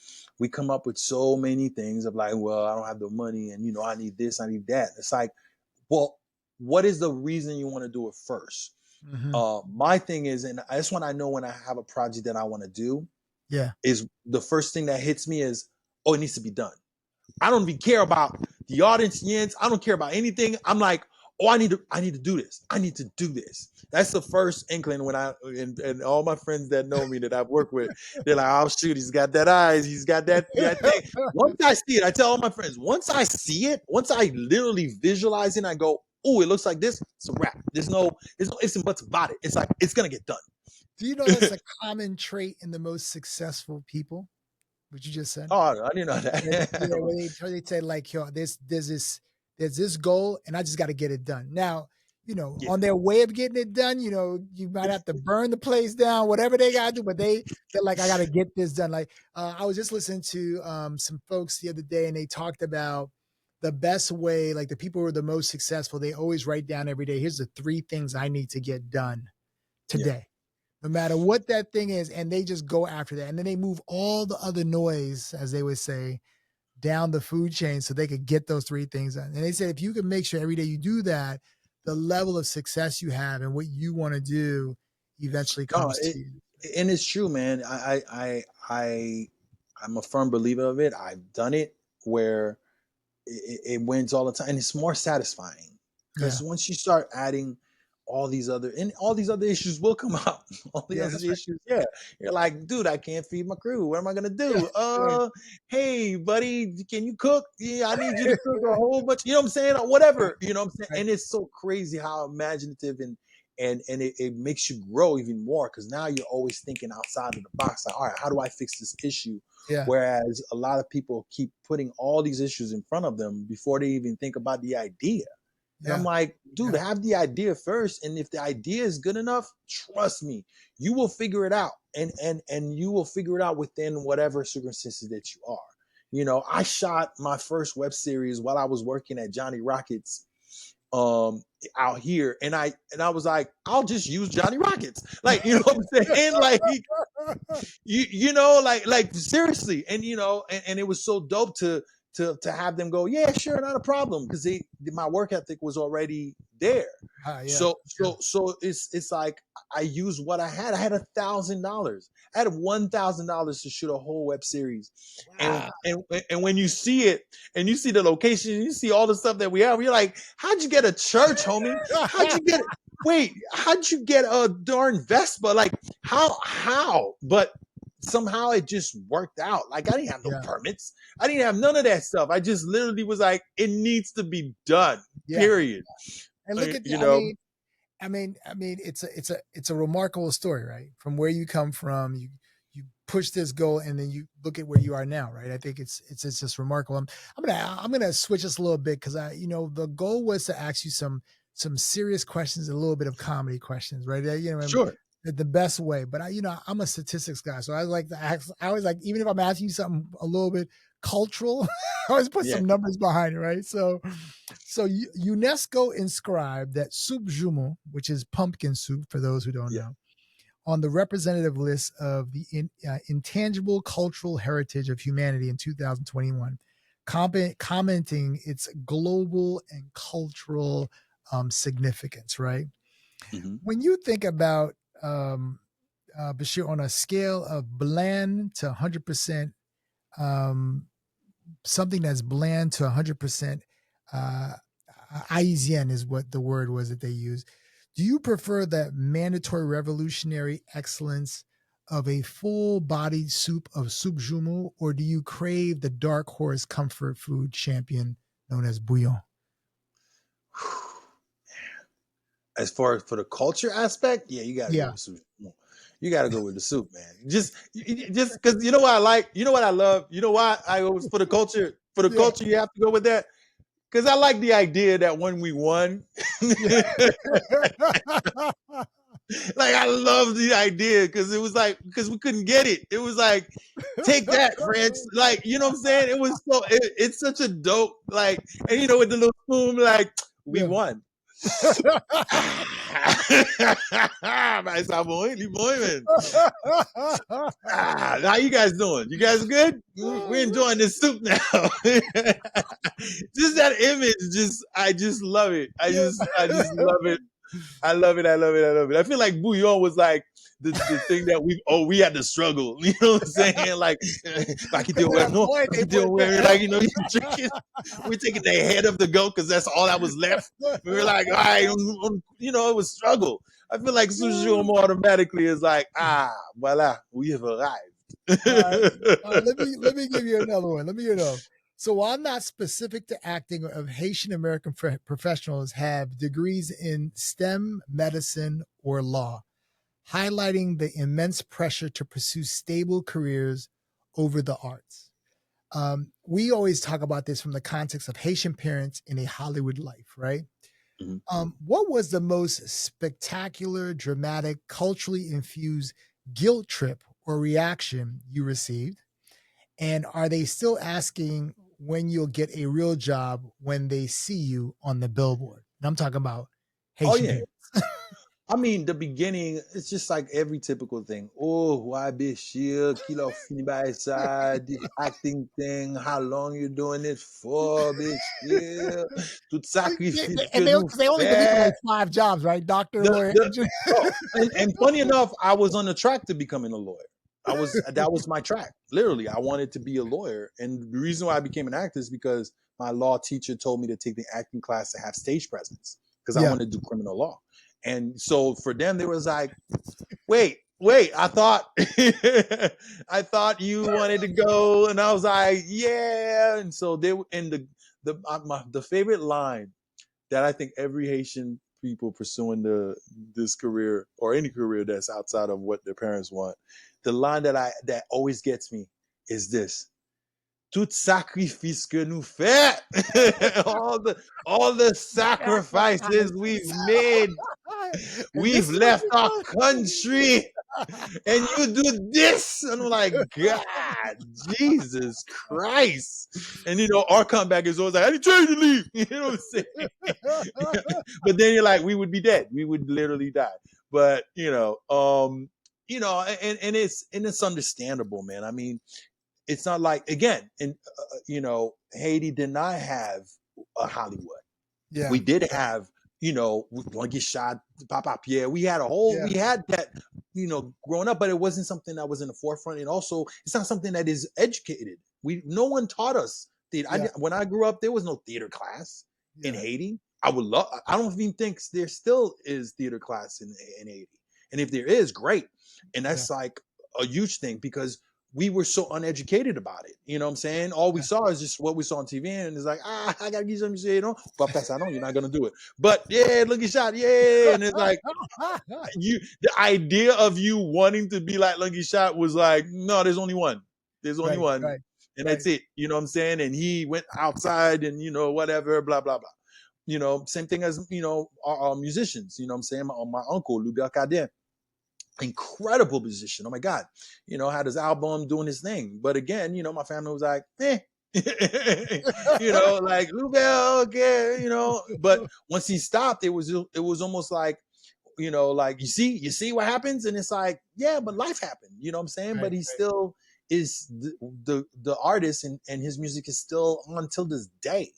[SPEAKER 1] We come up with so many things of like, well, I don't have the money and, I need this, I need that. It's like, well, what is the reason you want to do it first? Mm-hmm. My thing is, and that's when I know when I have a project that I want to do, is the first thing that hits me is, oh, it needs to be done. I don't even care about the audience. I don't care about anything. I'm like, oh, I need to do this. I need to do this. That's the first inkling when and all my friends that know me that I've worked with, they're like, oh shoot, he's got that eyes. He's got that thing. Once I see it, I tell all my friends, once I see it, once I literally visualize it, I go, oh, it looks like this. It's a wrap. There's no ifs and buts about it. It's like, it's going to get done.
[SPEAKER 2] Do you know that's a common trait in the most successful people? What you just said?
[SPEAKER 1] Oh, I didn't know that.
[SPEAKER 2] Where they say like, yo, there's this goal and I just got to get it done. Now, on their way of getting it done, you might have to burn the place down, whatever they got to do, but they're like, I got to get this done. Like, I was just listening to some folks the other day and they talked about the best way, like the people who are the most successful, they always write down every day, here's the 3 things I need to get done today. No matter what that thing is, and they just go after that. And then they move all the other noise, as they would say, down the food chain so they could get those 3 things done. And they said, if you can make sure every day you do that, the level of success you have and what you want to do eventually comes to you.
[SPEAKER 1] And it's true, man. I'm a firm believer of it. I've done it where it wins all the time. And it's more satisfying because once you start adding all these other issues will come up. All the other issues, you're like, dude, I can't feed my crew. What am I gonna do? Hey, buddy, can you cook? Yeah, I need you to cook a whole bunch. You know what I'm saying? Or whatever. You know what I'm saying? Right. And it's so crazy how imaginative and it makes you grow even more, because now you're always thinking outside of the box. Like, all right, how do I fix this issue?
[SPEAKER 2] Yeah.
[SPEAKER 1] Whereas a lot of people keep putting all these issues in front of them before they even think about the idea. And I'm like, dude, have the idea first. And if the idea is good enough, trust me, you will figure it out. And you will figure it out within whatever circumstances that you are. You know, I shot my first web series while I was working at Johnny Rockets out here, and I was like, I'll just use Johnny Rockets, like, you know what I'm saying, like, you know, like seriously. And you know, and it was so dope to have them go, yeah, sure, not a problem, because my work ethic was already there. So it's like I used what I had. I had $1,000. I had $1,000 to shoot a whole web series. Wow. And when you see it, and you see the location, you see all the stuff that we have, you're like, how'd you get a church, homie? How'd you get it? Wait, how'd you get a darn Vespa? Like, how? But somehow it just worked out. Like, I didn't have no permits. I didn't have none of that stuff. I just literally was like, it needs to be done. Period.
[SPEAKER 2] And look at, you know, I mean, it's a remarkable story, right? From where you come from, you push this goal, and then you look at where you are now, right? I think it's just remarkable. I'm gonna switch this a little bit, because the goal was to ask you some serious questions, a little bit of comedy questions, right? You know,
[SPEAKER 1] sure.
[SPEAKER 2] The best way, but I'm a statistics guy, so I like to ask. I always like, even if I'm asking you something a little bit cultural, I always put some numbers behind it, right? So UNESCO inscribed that soup jumeau, which is pumpkin soup for those who don't know, on the representative list of the intangible cultural heritage of humanity in 2021, commenting its global and cultural significance, right? Mm-hmm. When you think about Béchir, on a scale of bland to 100%, something that's bland to 100%, Haitian is what the word was that they use. Do you prefer that mandatory revolutionary excellence of a full-bodied soup of soup jumeau, or do you crave the dark horse comfort food champion known as bouillon?
[SPEAKER 1] As far as for the culture aspect, you gotta go with soup. You gotta go with the soup, man. Just because, you know what I like, you know what I love, you know why I always, for the culture, culture, you have to go with that. Because I like the idea that when we won, like, I love the idea, because it was like, because we couldn't get it. It was like, take that, French. Like, you know what I'm saying? It was so, it's such a dope, like, and you know, with the little spoon, like, we won. How you guys doing? You guys good? We're enjoying this soup now. Just that image, I just love it. I just love it. I love it. I feel like bouillon was like the thing that we had to struggle. You know what I'm saying? Like, like, you know, you're drinking. We're taking the head of the goat, because that's all that was left. We were like, all right, you know, it was struggle. I feel like sushi more automatically is like, voila, we have arrived.
[SPEAKER 2] All right, let me give you another one. So while not specific to acting, of Haitian-American professionals have degrees in STEM, medicine, or law, highlighting the immense pressure to pursue stable careers over the arts. We always talk about this from the context of Haitian parents in a Hollywood life, right? Mm-hmm. What was the most spectacular, dramatic, culturally infused guilt trip or reaction you received? And are they still asking when you'll get a real job when they see you on the billboard? And I'm talking about Haitian parents.
[SPEAKER 1] I mean, the beginning, it's just like every typical thing. Oh, why Béchir? Kilo fini by side, this acting thing. How long you doing it for, Béchir? Tout sacrifice.
[SPEAKER 2] And they only believe like 5 jobs, right? Doctor, lawyer.
[SPEAKER 1] And funny enough, I was on the track to becoming a lawyer. That was my track. Literally, I wanted to be a lawyer. And the reason why I became an actor is because my law teacher told me to take the acting class to have stage presence, because I wanted to do criminal law. And so for them, they was like, wait, I thought you wanted to go. And I was like, yeah. And so they, and the favorite line that I think every Haitian people pursuing this career or any career that's outside of what their parents want. The line that always gets me is this: tout sacrifice que nous fait, all the sacrifices we've made, we've left our country, and you do this, and I'm like, God, Jesus Christ. And our comeback is always like, I need to leave. You know what I'm saying? But then you're like, we would be dead. We would literally die. But and it's understandable, man. I mean, it's not like, again, and Haiti did not have a Hollywood. Yeah, we did have, we want to get shot, Papa Pierre. We had we had that, growing up, but it wasn't something that was in the forefront. And also, it's not something that is educated. No one taught us theater. Yeah. When I grew up, there was no theater class in Haiti. I don't even think there still is theater class in Haiti. And if there is, great. And that's like a huge thing, because we were so uneducated about it. You know what I'm saying? All we saw is just what we saw on TV, and it's like, I gotta get something to say, but that's, I know you're not gonna do it. But yeah, look at shot, yeah. And it's like, the idea of you wanting to be like Lucky Shot was like, no, there's only one. There's only one. Right, and that's it. You know what I'm saying? And he went outside and, whatever, blah, blah, blah. Same thing as, our musicians, you know what I'm saying? My uncle, Lubia Kader. Incredible musician. Oh my God. Had his album doing his thing. But again, my family was like, like Lubel, okay, but once he stopped, it was almost like, like, you see what happens? And it's like, yeah, but life happened, you know what I'm saying? Right, but he still is the artist, and his music is still on till this day.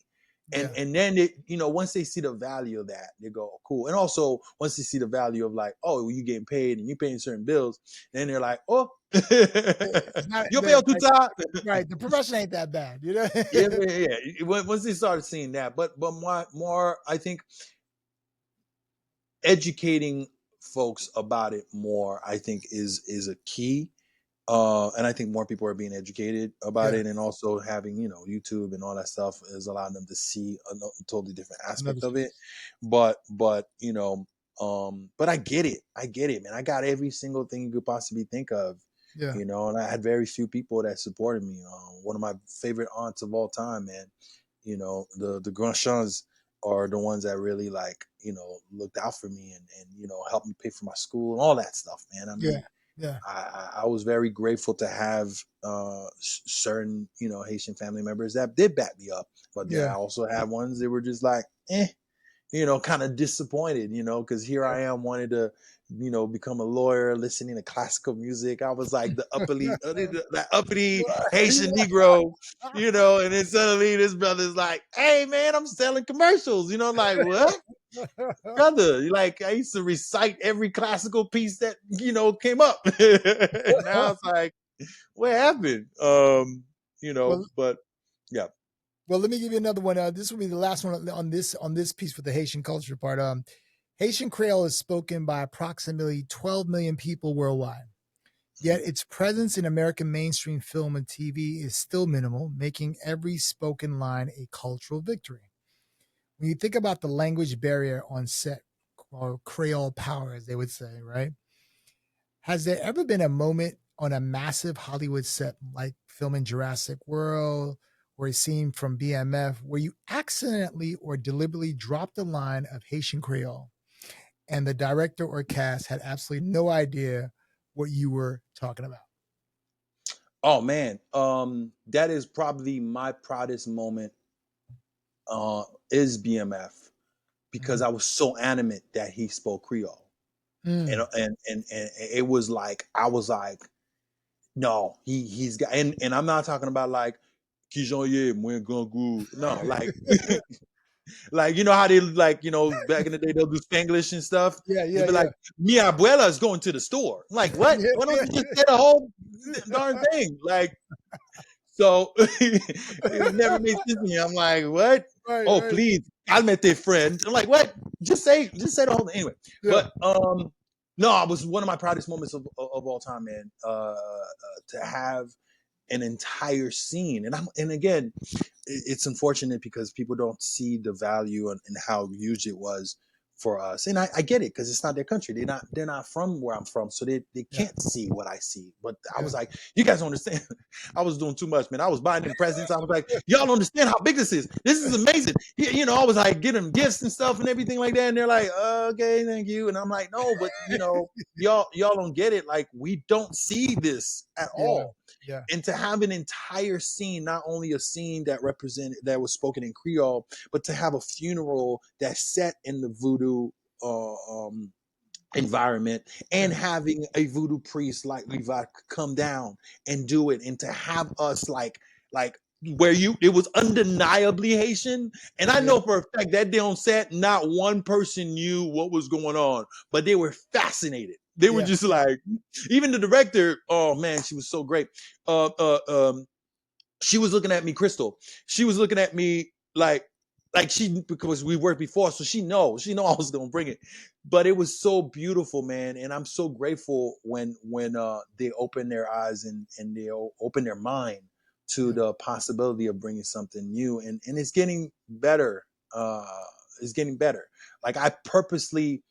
[SPEAKER 1] And then once they see the value of that, they go, cool. And also, once they see the value of like, oh, you getting paid and you paying certain bills, then they're like, oh, you'll pay all time.
[SPEAKER 2] Right, the profession ain't that bad,
[SPEAKER 1] yeah. Once they started seeing that, but more, I think, educating folks about it more, I think is a key. And I think more people are being educated about it, and also having, YouTube and all that stuff is allowing them to see a totally different aspect of it. But I get it, man. I got every single thing you could possibly think of, and I had very few people that supported me. One of my favorite aunts of all time, man, the Grands are the ones that really looked out for me and helped me pay for my school and all that stuff, man. I mean, yeah, I was very grateful to have certain, Haitian family members that did back me up. But then I also had ones that were just like, kind of disappointed, because here I am wanting to, become a lawyer, listening to classical music. I was like the uppity Haitian Negro, and then suddenly this brother's like, hey, man, I'm selling commercials, like, what? Brother, like, I used to recite every classical piece that came up. And now it's like, what happened? But yeah.
[SPEAKER 2] Well, let me give you another one. This will be the last one on this piece for the Haitian culture part. Haitian Creole is spoken by approximately 12 million people worldwide. Yet its presence in American mainstream film and TV is still minimal, making every spoken line a cultural victory. When you think about the language barrier on set, or Creole power, as they would say, right? Has there ever been a moment on a massive Hollywood set, like filming Jurassic World or a scene from BMF, where you accidentally or deliberately dropped the line of Haitian Creole and the director or cast had absolutely no idea what you were talking about?
[SPEAKER 1] Oh, man. That is probably my proudest moment. Is BMF, because I was so animate that he spoke Creole, and it was like, I was like, no, he's got, and I'm not talking about like no, like like, how they like, back in the day they'll do Spanglish and stuff. They'll be like, mi abuela is going to the store. I'm like, what? Why don't you just say the whole darn thing? Like, so it never made sense to me. I'm like, what? Right. Please, calmete, friend. I'm like, what? Just say the whole thing. Anyway, but no, it was one of my proudest moments of all time, man. To have an entire scene, and again, it's unfortunate because people don't see the value and how huge it was for us. And I get it because it's not their country. They're not from where I'm from. So they can't see what I see. But I was like, you guys don't understand. I was doing too much, man. I was buying them presents. I was like, y'all don't understand how big this is. This is amazing. You know, I was like, get them gifts and stuff and everything like that. And they're like, okay, thank you. And I'm like, no, but you know, y'all don't get it. Like, we don't see this at all.
[SPEAKER 2] Yeah.
[SPEAKER 1] And to have an entire scene, not only a scene that was spoken in Creole, but to have a funeral that's set in the voodoo environment, and having a voodoo priest like Levi come down and do it, and to have us like where it was undeniably Haitian. And I know for a fact that day on set, not one person knew what was going on, but they were fascinated. They were just like, even the director, oh man, she was so great. She was looking at me, Crystal. She was looking at me like because we worked before, so she know I was gonna bring it. But it was so beautiful, man, and I'm so grateful when they open their eyes and they open their mind to the possibility of bringing something new, and it's getting better. It's getting better. Like, I purposely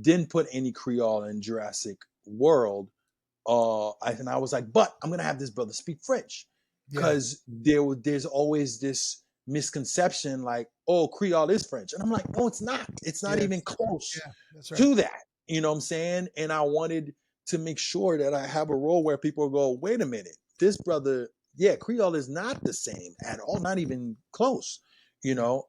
[SPEAKER 1] didn't put any Creole in Jurassic World. And I was like, but I'm gonna have this brother speak French, because there's always this misconception like, oh, Creole is French, and I'm like, no, it's not. It's not even close to that. You know what I'm saying? And I wanted to make sure that I have a role where people go, wait a minute, this brother, Creole is not the same at all, not even close. You know,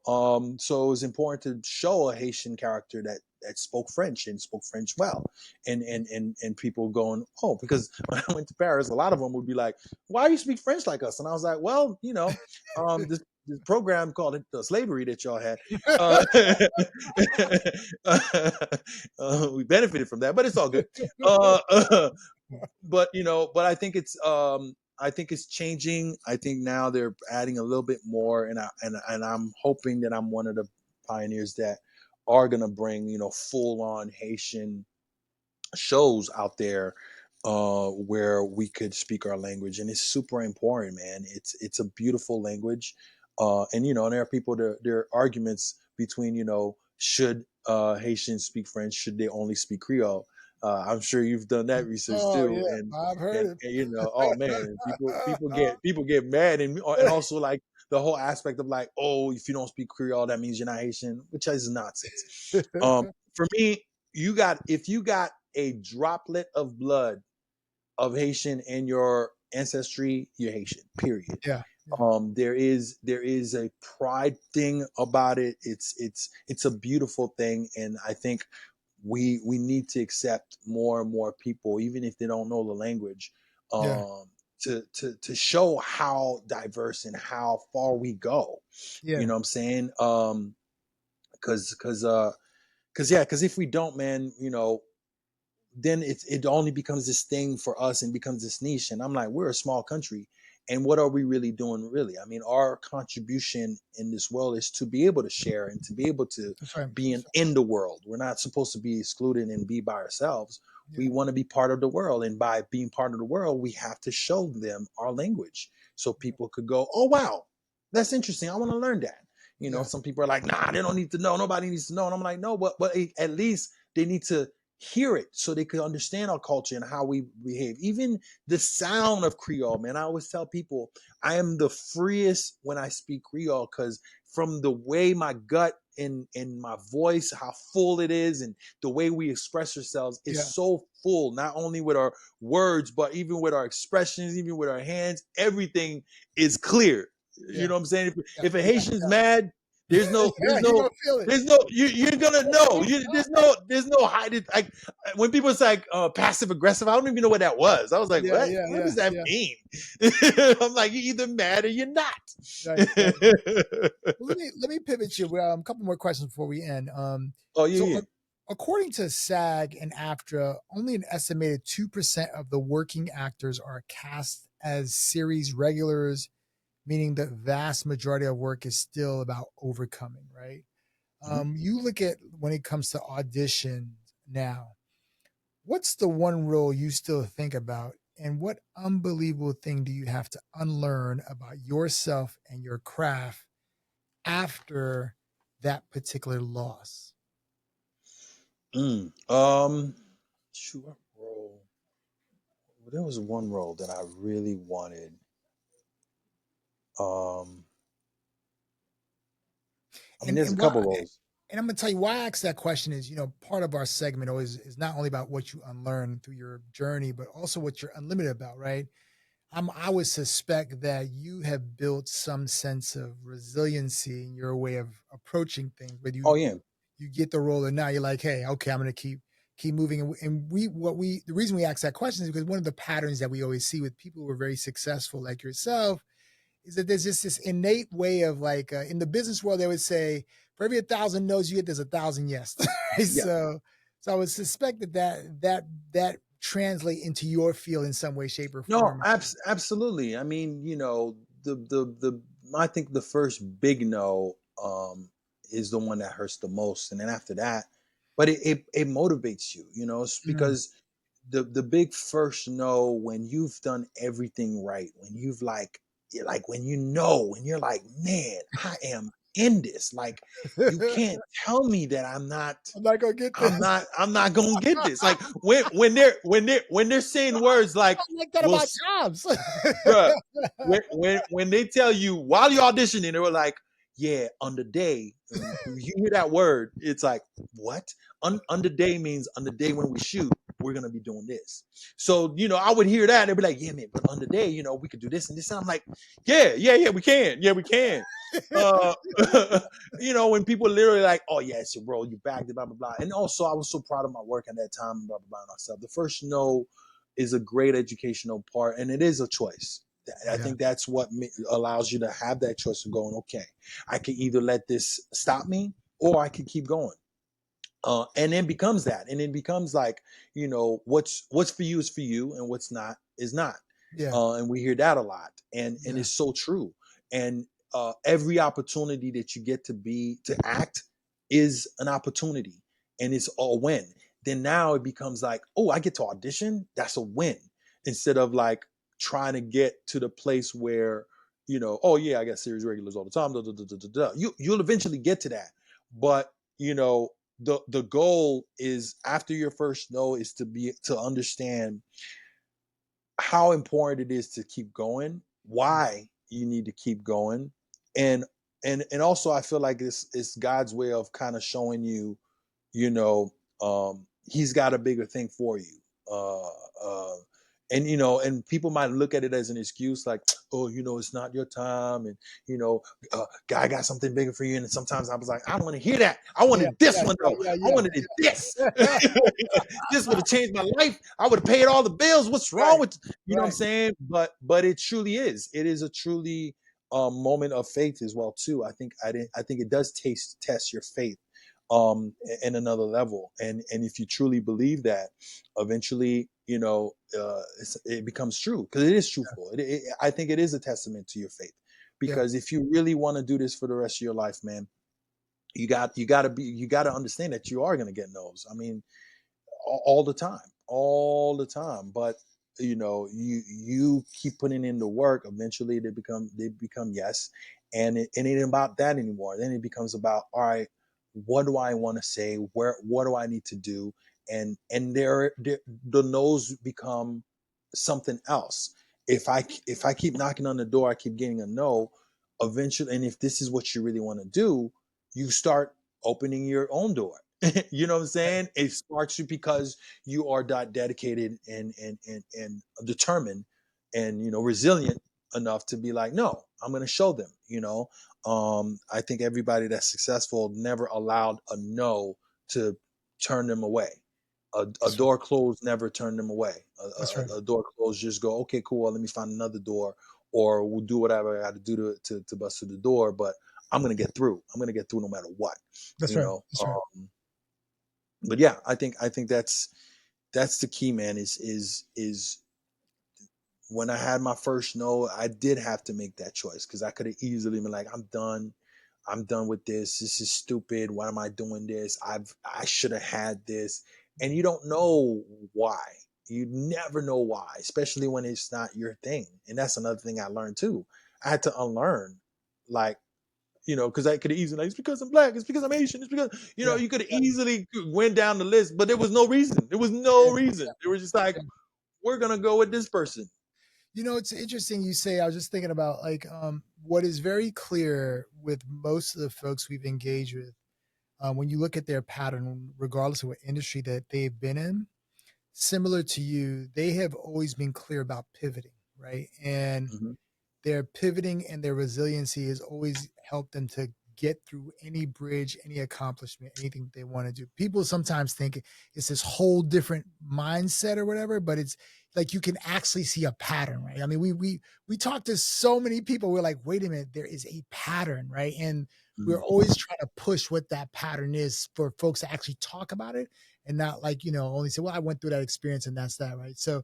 [SPEAKER 1] so it was important to show a Haitian character that spoke French and spoke French well, and people going, oh, because when I went to Paris, a lot of them would be like, why do you speak French like us? And I was like, well, you know, this program called it slavery that y'all had, we benefited from that, but it's all good. But you know, but I think it's changing. I think now they're adding a little bit more, and I'm hoping that I'm one of the pioneers that are gonna bring, you know, full on Haitian shows out there, where we could speak our language, and it's super important, man. It's a beautiful language, and you know, and there are people, there are arguments between, you know, should Haitians speak French? Should they only speak Creole? I'm sure you've done that research too, and
[SPEAKER 2] I've heard it.
[SPEAKER 1] you know, oh man, people get mad, and also like the whole aspect of like, oh, if you don't speak Creole, that means you're not Haitian, which is nonsense. For me, if you got a droplet of blood of Haitian in your ancestry, you're Haitian. Period. There is a pride thing about it. It's a beautiful thing, and I think we need to accept more and more people, even if they don't know the language, to show how diverse and how far we go. You know what I'm saying? Because if we don't, man, you know, then it only becomes this thing for us and becomes this niche. And I'm like, we're a small country, and what are we really doing? Really, I mean, our contribution in this world is to be able to share and to be able to be in the world. We're not supposed to be excluded and be by ourselves. We want to be part of the world, and by being part of the world, we have to show them our language so people could go, oh wow, that's interesting, I want to learn that. You know, some people are like, nah, they don't need to know, nobody needs to know. And I'm like, no, but at least they need to hear it so they could understand our culture and how we behave. Even the sound of Creole, man. I always tell people I am the freest when I speak Creole, because from the way my gut and my voice, how full it is, and the way we express ourselves is so full, not only with our words, but even with our expressions, even with our hands, everything is clear. You know what I'm saying? If a Haitian's mad, you're gonna know. There's no hiding. Like when people say like passive aggressive, I don't even know what that was. I was like, what does that mean? I'm like, you're either mad or you're not.
[SPEAKER 2] Right. Well, let me pivot you. A couple more questions before we end. According to SAG and AFTRA, only an estimated 2% of the working actors are cast as series regulars, meaning the vast majority of work is still about overcoming, right? You look at when it comes to auditions now, what's the one rule you still think about, and what unbelievable thing do you have to unlearn about yourself and your craft after that particular loss?
[SPEAKER 1] Shoot, what role? There was one role that I really wanted. I mean, there's a couple roles.
[SPEAKER 2] And I'm going to tell you why I asked that question is, part of our segment always is not only about what you unlearn through your journey, but also what you're unlimited about, right? I would suspect that you have built some sense of resiliency in your way of approaching things. But you get the role, and now you're like, hey, okay, I'm going to keep moving. And the reason we ask that question is because one of the patterns that we always see with people who are very successful, like yourself, is that there's just this innate way of like in the business world, they would say for every 1,000 no's you get, there's 1,000 yes. Right? Yeah. So I would suspect that translate into your field in some way, shape, or form.
[SPEAKER 1] No, absolutely. I mean, I think the first big no is the one that hurts the most, and then after that, but it motivates you. It's because the big first no, when you've done everything right, when you've when you're like, man, I am in this. Like, you can't tell me that I'm not
[SPEAKER 2] gonna get this.
[SPEAKER 1] I'm not gonna get this. Like when they're saying words like,
[SPEAKER 2] I like that about jobs.
[SPEAKER 1] Bruh, when they tell you while you're auditioning, they were like, yeah, on the day, you hear that word, it's like, what? On the day means on the day when we shoot, we're gonna be doing this. So, I would hear that, and they'd be like, yeah, man, but on the day, we could do this and this. And I'm like, yeah, we can. Yeah, we can. When people literally like, oh yeah, it's your role, you bagged it, blah, blah, blah. And also I was so proud of my work at that time, blah, blah, blah, and stuff. The first no is a great educational part, and it is a choice. I think that's what allows you to have that choice of going, okay, I can either let this stop me or I can keep going. And then becomes that. And it becomes like, what's for you is for you, and what's not is not.
[SPEAKER 2] Yeah.
[SPEAKER 1] And we hear that a lot. And it's so true. And every opportunity that you get to act is an opportunity, and it's a win. Then now it becomes like, oh, I get to audition. That's a win. Instead of like trying to get to the place where, oh yeah, I got series regulars all the time. You'll eventually get to that. But, the goal is, after your first no, is to understand how important it is to keep going, why you need to keep going. And also I feel like it's God's way of kind of showing you, he's got a bigger thing for you. And people might look at it as an excuse, like, oh, it's not your time, and God got something bigger for you. And sometimes I was like, I don't want to hear that. I wanted this one though. I wanted it this. This would have changed my life. I would have paid all the bills. What's wrong with you? Know what I'm saying? But it truly is. It is a truly moment of faith as well too. I think it does test your faith in another level. And if you truly believe that, eventually, it becomes true, because it is truthful. I think it is a testament to your faith, because if you really want to do this for the rest of your life, man, you got to understand that you are going to get no's. I mean, all the time. But you keep putting in the work. Eventually, they become yes, and it ain't about that anymore. Then it becomes about, all right, what do I want to say? What do I need to do? And the no's become something else. If I keep knocking on the door, I keep getting a no. Eventually, and if this is what you really want to do, you start opening your own door. You know what I'm saying? It sparks you because you are dedicated and determined and resilient enough to be like, no, I'm going to show them. I think everybody that's successful never allowed a no to turn them away. A door closed never turned them away. A door closed, just go, okay, cool, let me find another door, or we'll do whatever I got to do to bust through the door. But I'm going to get through. I'm going to get through no matter what.
[SPEAKER 2] That's right. That's right.
[SPEAKER 1] But yeah, I think that's the key, man, is when I had my first no, I did have to make that choice, because I could have easily been like, I'm done with this. This is stupid. Why am I doing this? I should have had this. And you don't know why. You never know why, especially when it's not your thing. And that's another thing I learned too. I had to unlearn, like, because I could have easily, like, it's because I'm black, it's because I'm Asian, it's because, you could have easily went down the list, but there was no reason. There was no reason. They were just like, we're going to go with this person.
[SPEAKER 2] It's interesting you say, I was just thinking about like what is very clear with most of the folks we've engaged with, when you look at their pattern, regardless of what industry that they've been in, similar to you, they have always been clear about pivoting, right? And their pivoting and their resiliency has always helped them to get through any bridge, any accomplishment, anything they want to do. People sometimes think it's this whole different mindset or whatever, but it's like you can actually see a pattern, right? I mean, we talk to so many people. We're like, wait a minute, there is a pattern, right? And we're always trying to push what that pattern is for folks to actually talk about it and not like, only say, well, I went through that experience and that's that, right? So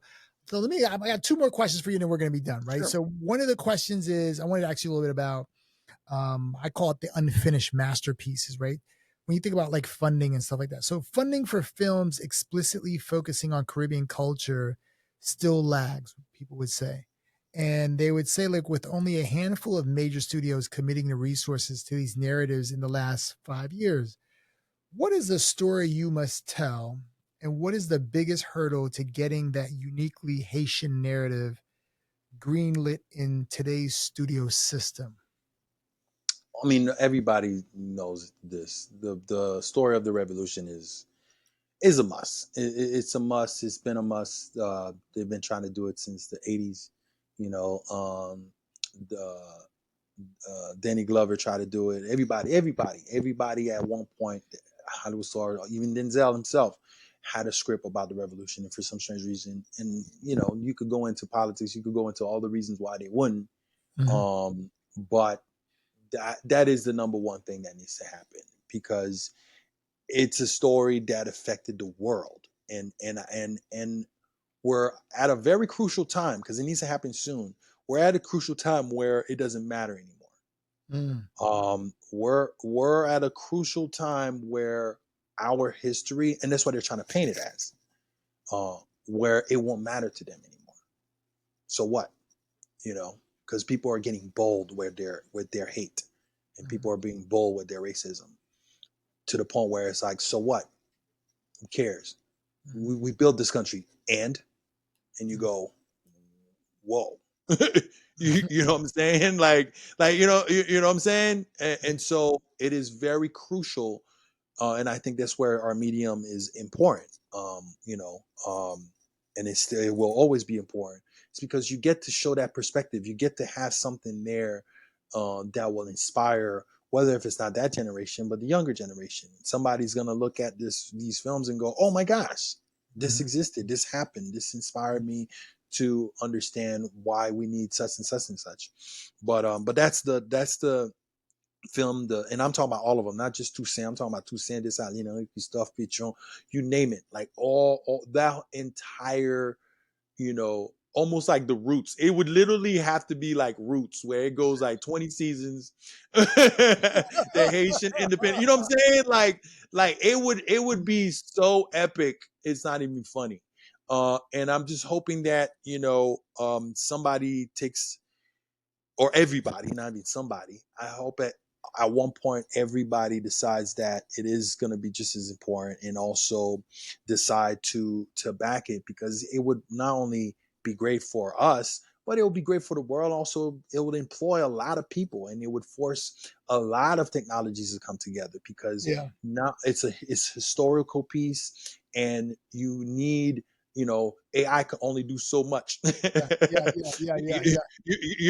[SPEAKER 2] I got two more questions for you and then we're going to be done, right? Sure. So one of the questions is, I wanted to ask you a little bit about, I call it the unfinished masterpieces, right? When you think about like funding and stuff like that. So funding for films explicitly focusing on Caribbean culture still lags, people would say. And they would say, like, with only a handful of major studios committing the resources to these narratives in the last 5 years, what is the story you must tell? And what is the biggest hurdle to getting that uniquely Haitian narrative greenlit in today's studio system?
[SPEAKER 1] I mean, everybody knows this. The story of the revolution is a must. It's a must. It's been a must. They've been trying to do it since the 80s. Danny Glover tried to do it. Everybody at one point, Hollywood star, even Denzel himself, had a script about the revolution, and for some strange reason, and you could go into politics, you could go into all the reasons why they wouldn't, but that is the number one thing that needs to happen, because it's a story that affected the world, and we're at a very crucial time, because it needs to happen soon. We're at a crucial time where it doesn't matter anymore. We're at a crucial time where our history, and that's what they're trying to paint it as, where it won't matter to them anymore. So what? Because people are getting bold with their hate, and people are being bold with their racism, to the point where it's like, so what? Who cares? We built this country, and you go, whoa. you know what I'm saying? Like you know what I'm saying? And so it is very crucial, and I think that's where our medium is important. And it will always be important. It's because you get to show that perspective. You get to have something there that will inspire, whether if it's not that generation, but the younger generation. Somebody's gonna look at these films and go, "Oh my gosh, this existed. This happened. This inspired me to understand why we need such and such and such." But that's the film, and I'm talking about all of them, not just Toussaint. I'm talking about Toussaint, Christophe Pichon, you name it, like all that entire, almost like the Roots. It would literally have to be like Roots, where it goes like 20 seasons. The Haitian independent, you know what I'm saying? Like it would be so epic. It's not even funny. And I'm just hoping that somebody takes, or everybody, not even somebody. I hope at one point everybody decides that it is going to be just as important, and also decide to back it, because it would not only be great for us, but it would be great for the world. Also, it would employ a lot of people, and it would force a lot of technologies to come together, because now it's a historical piece, and you need, AI can only do so much. You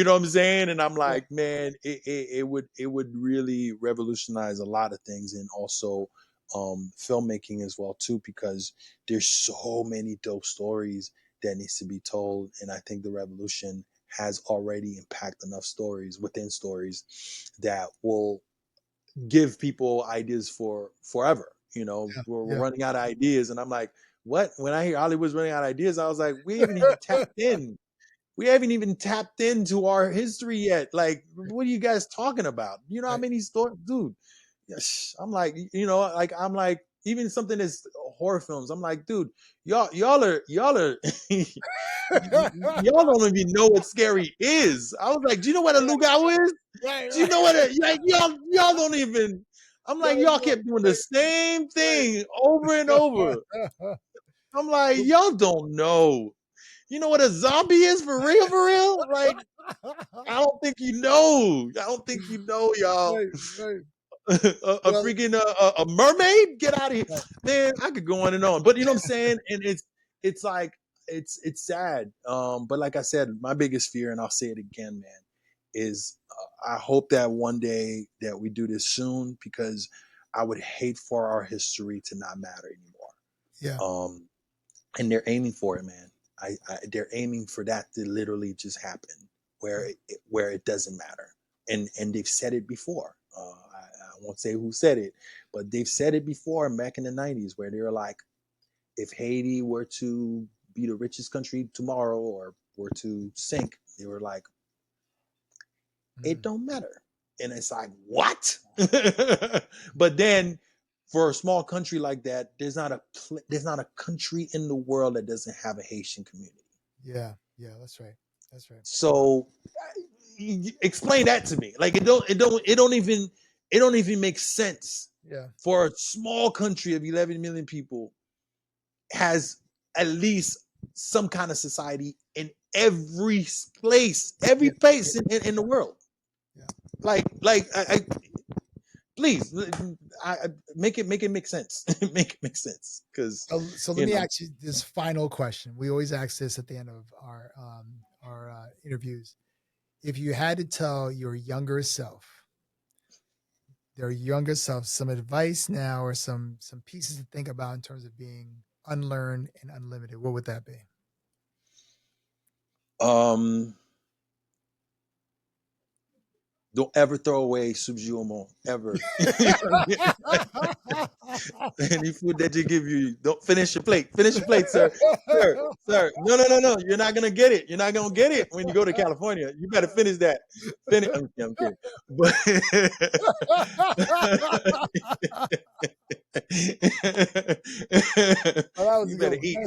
[SPEAKER 1] know what I'm saying? And I'm like, man, it would really revolutionize a lot of things, and also filmmaking as well too, because there's so many dope stories that needs to be told, and I think the revolution has already impacted enough stories within stories that will give people ideas for forever. We're running out of ideas, and I'm like, what? When I hear Hollywood's running out of ideas, I was like, we haven't even tapped in. We haven't even tapped into our history yet. Like, what are you guys talking about? How many stories, dude? Yes, I'm like, I'm like, even something as horror films. I'm like, dude, y'all are y'all don't even know what scary is. I was like, do you know what a luau is?
[SPEAKER 2] Right,
[SPEAKER 1] Do you know what like y'all don't even. I'm like, y'all kept doing the same thing over and over. I'm like, y'all don't know. You know what a zombie is for real, for real? Like, I don't think you know. I don't think you know, y'all.
[SPEAKER 2] Right.
[SPEAKER 1] a freaking a mermaid? Get out of here, man! I could go on and on, but you know what I'm saying. And it's like it's sad. But like I said, my biggest fear, and I'll say it again, man, is I hope that one day that we do this soon, because I would hate for our history to not matter anymore.
[SPEAKER 2] Yeah.
[SPEAKER 1] And they're aiming for it, man. They're aiming for that to literally just happen, where it doesn't matter. And they've said it before. I won't say who said it, but they've said it before back in the 90s, where they were like, if Haiti were to be the richest country tomorrow or were to sink, they were like, it don't matter. And it's like, what? But then for a small country like that, there's not a country in the world that doesn't have a Haitian community.
[SPEAKER 2] Yeah, that's right.
[SPEAKER 1] So explain that to me. Like it don't even make sense.
[SPEAKER 2] Yeah.
[SPEAKER 1] For a small country of 11 million people has at least some kind of society in every place in the world.
[SPEAKER 2] Yeah.
[SPEAKER 1] I please, make it make sense. Make it make sense, because
[SPEAKER 2] so let me ask you this final question. We always ask this at the end of our interviews. If you had to tell your younger self, some advice now, or some pieces to think about in terms of being unlearned and unlimited, what would that be?
[SPEAKER 1] Don't ever throw away subjumo, ever. Any food that you give you, don't finish your plate. Finish your plate, sir. Sir. No. You're not gonna get it. You're not gonna get it when you go to California. You better finish that. Finish. I'm kidding. But you better eat.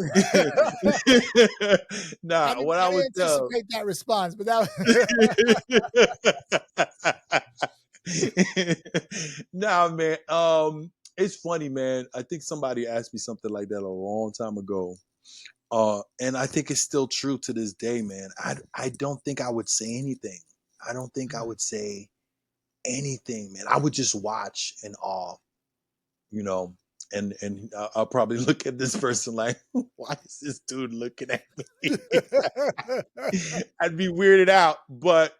[SPEAKER 1] Nah, what I would
[SPEAKER 2] anticipate that response, but that
[SPEAKER 1] nah, man. It's funny, man. I think somebody asked me something like that a long time ago. And I think it's still true to this day, man. I don't think I would say anything. I don't think I would say anything, man. I would just watch in awe, you know. And I'll probably look at this person like, why is this dude looking at me? I'd be weirded out, but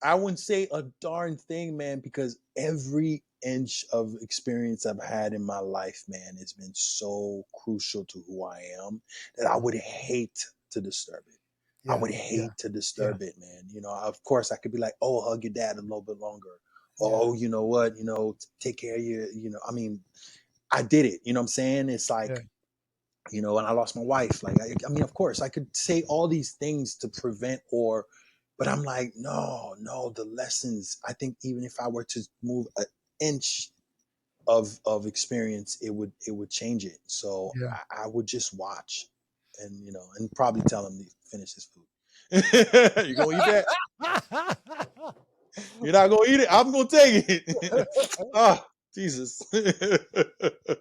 [SPEAKER 1] I wouldn't say a darn thing, man, because every inch of experience I've had in my life, man, has been so crucial to who I am that I would hate to disturb it. I would hate to disturb it, man. You know, of course I could be like, oh, hug your dad a little bit longer. Oh, you know what? You know, take care of your, I mean, I did it. You know what I'm saying? It's like, you know, and I lost my wife. Like, I mean, of course I could say all these things to prevent but I'm like, no, the lessons, I think even if I were to move an inch of experience, it would change it. So I would just watch and, you know, and probably tell him to finish his food. You gonna eat that? You're not gonna eat it? I'm gonna take it. Oh, Jesus.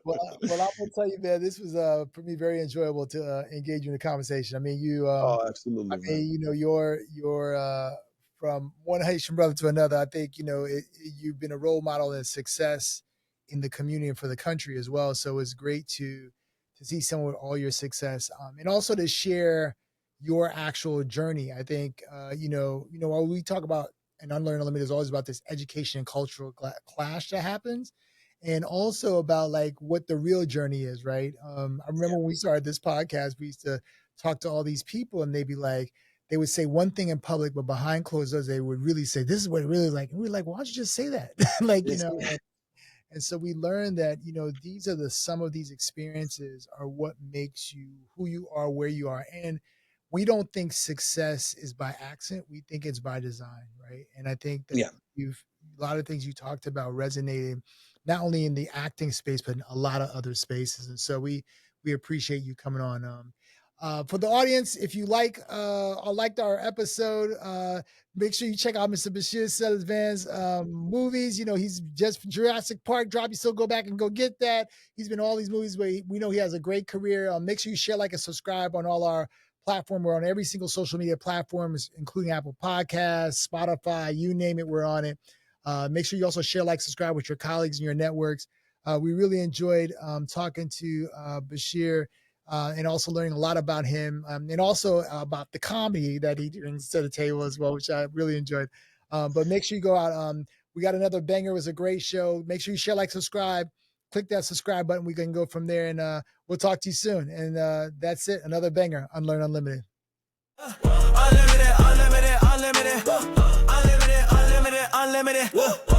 [SPEAKER 2] Well, I'm gonna tell you, man, this was for me very enjoyable to engage you in a conversation. I mean, you
[SPEAKER 1] absolutely, man.
[SPEAKER 2] You know, you're from one Haitian brother to another. I think, you know, you've been a role model and success in the community and for the country as well. So it's great to see someone with all your success, and also to share your actual journey. I think, you know, while we talk about and Unlearned Unlimited is always about this education and cultural clash that happens, and also about like what the real journey is, right? I remember when we started this podcast, we used to talk to all these people and they'd be like, they would say one thing in public, but behind closed doors, they would really say, this is what it really like. And we're like, why don't you just say that? Like, you know, and so we learned that, you know, these are some of these experiences are what makes you who you are, where you are. And we don't think success is by accident. We think it's by design, right? And I think that a lot of things you talked about resonating not only in the acting space, but in a lot of other spaces. And so we we appreciate you coming on. For the audience, if you liked our episode, make sure you check out Mr. Béchir Sylvain's movies. You know, he's just Jurassic Park drop. You still go back and go get that. He's been in all these movies, but we know he has a great career. Make sure you share, like, and subscribe on all our platform. We're on every single social media platform, including Apple Podcasts, Spotify, you name it, we're on it. Make sure you also share, like, subscribe with your colleagues and your networks. We really enjoyed talking to Béchir. And also learning a lot about him, and also about the comedy that he brings to the table as well, which I really enjoyed. But make sure you go out. We got another banger. It was a great show. Make sure you share, like, subscribe. Click that subscribe button. We can go from there, and we'll talk to you soon. And that's it. Another banger. Unlearned Unlimited.
[SPEAKER 3] Unlimited, unlimited, unlimited. Unlimited, unlimited, unlimited.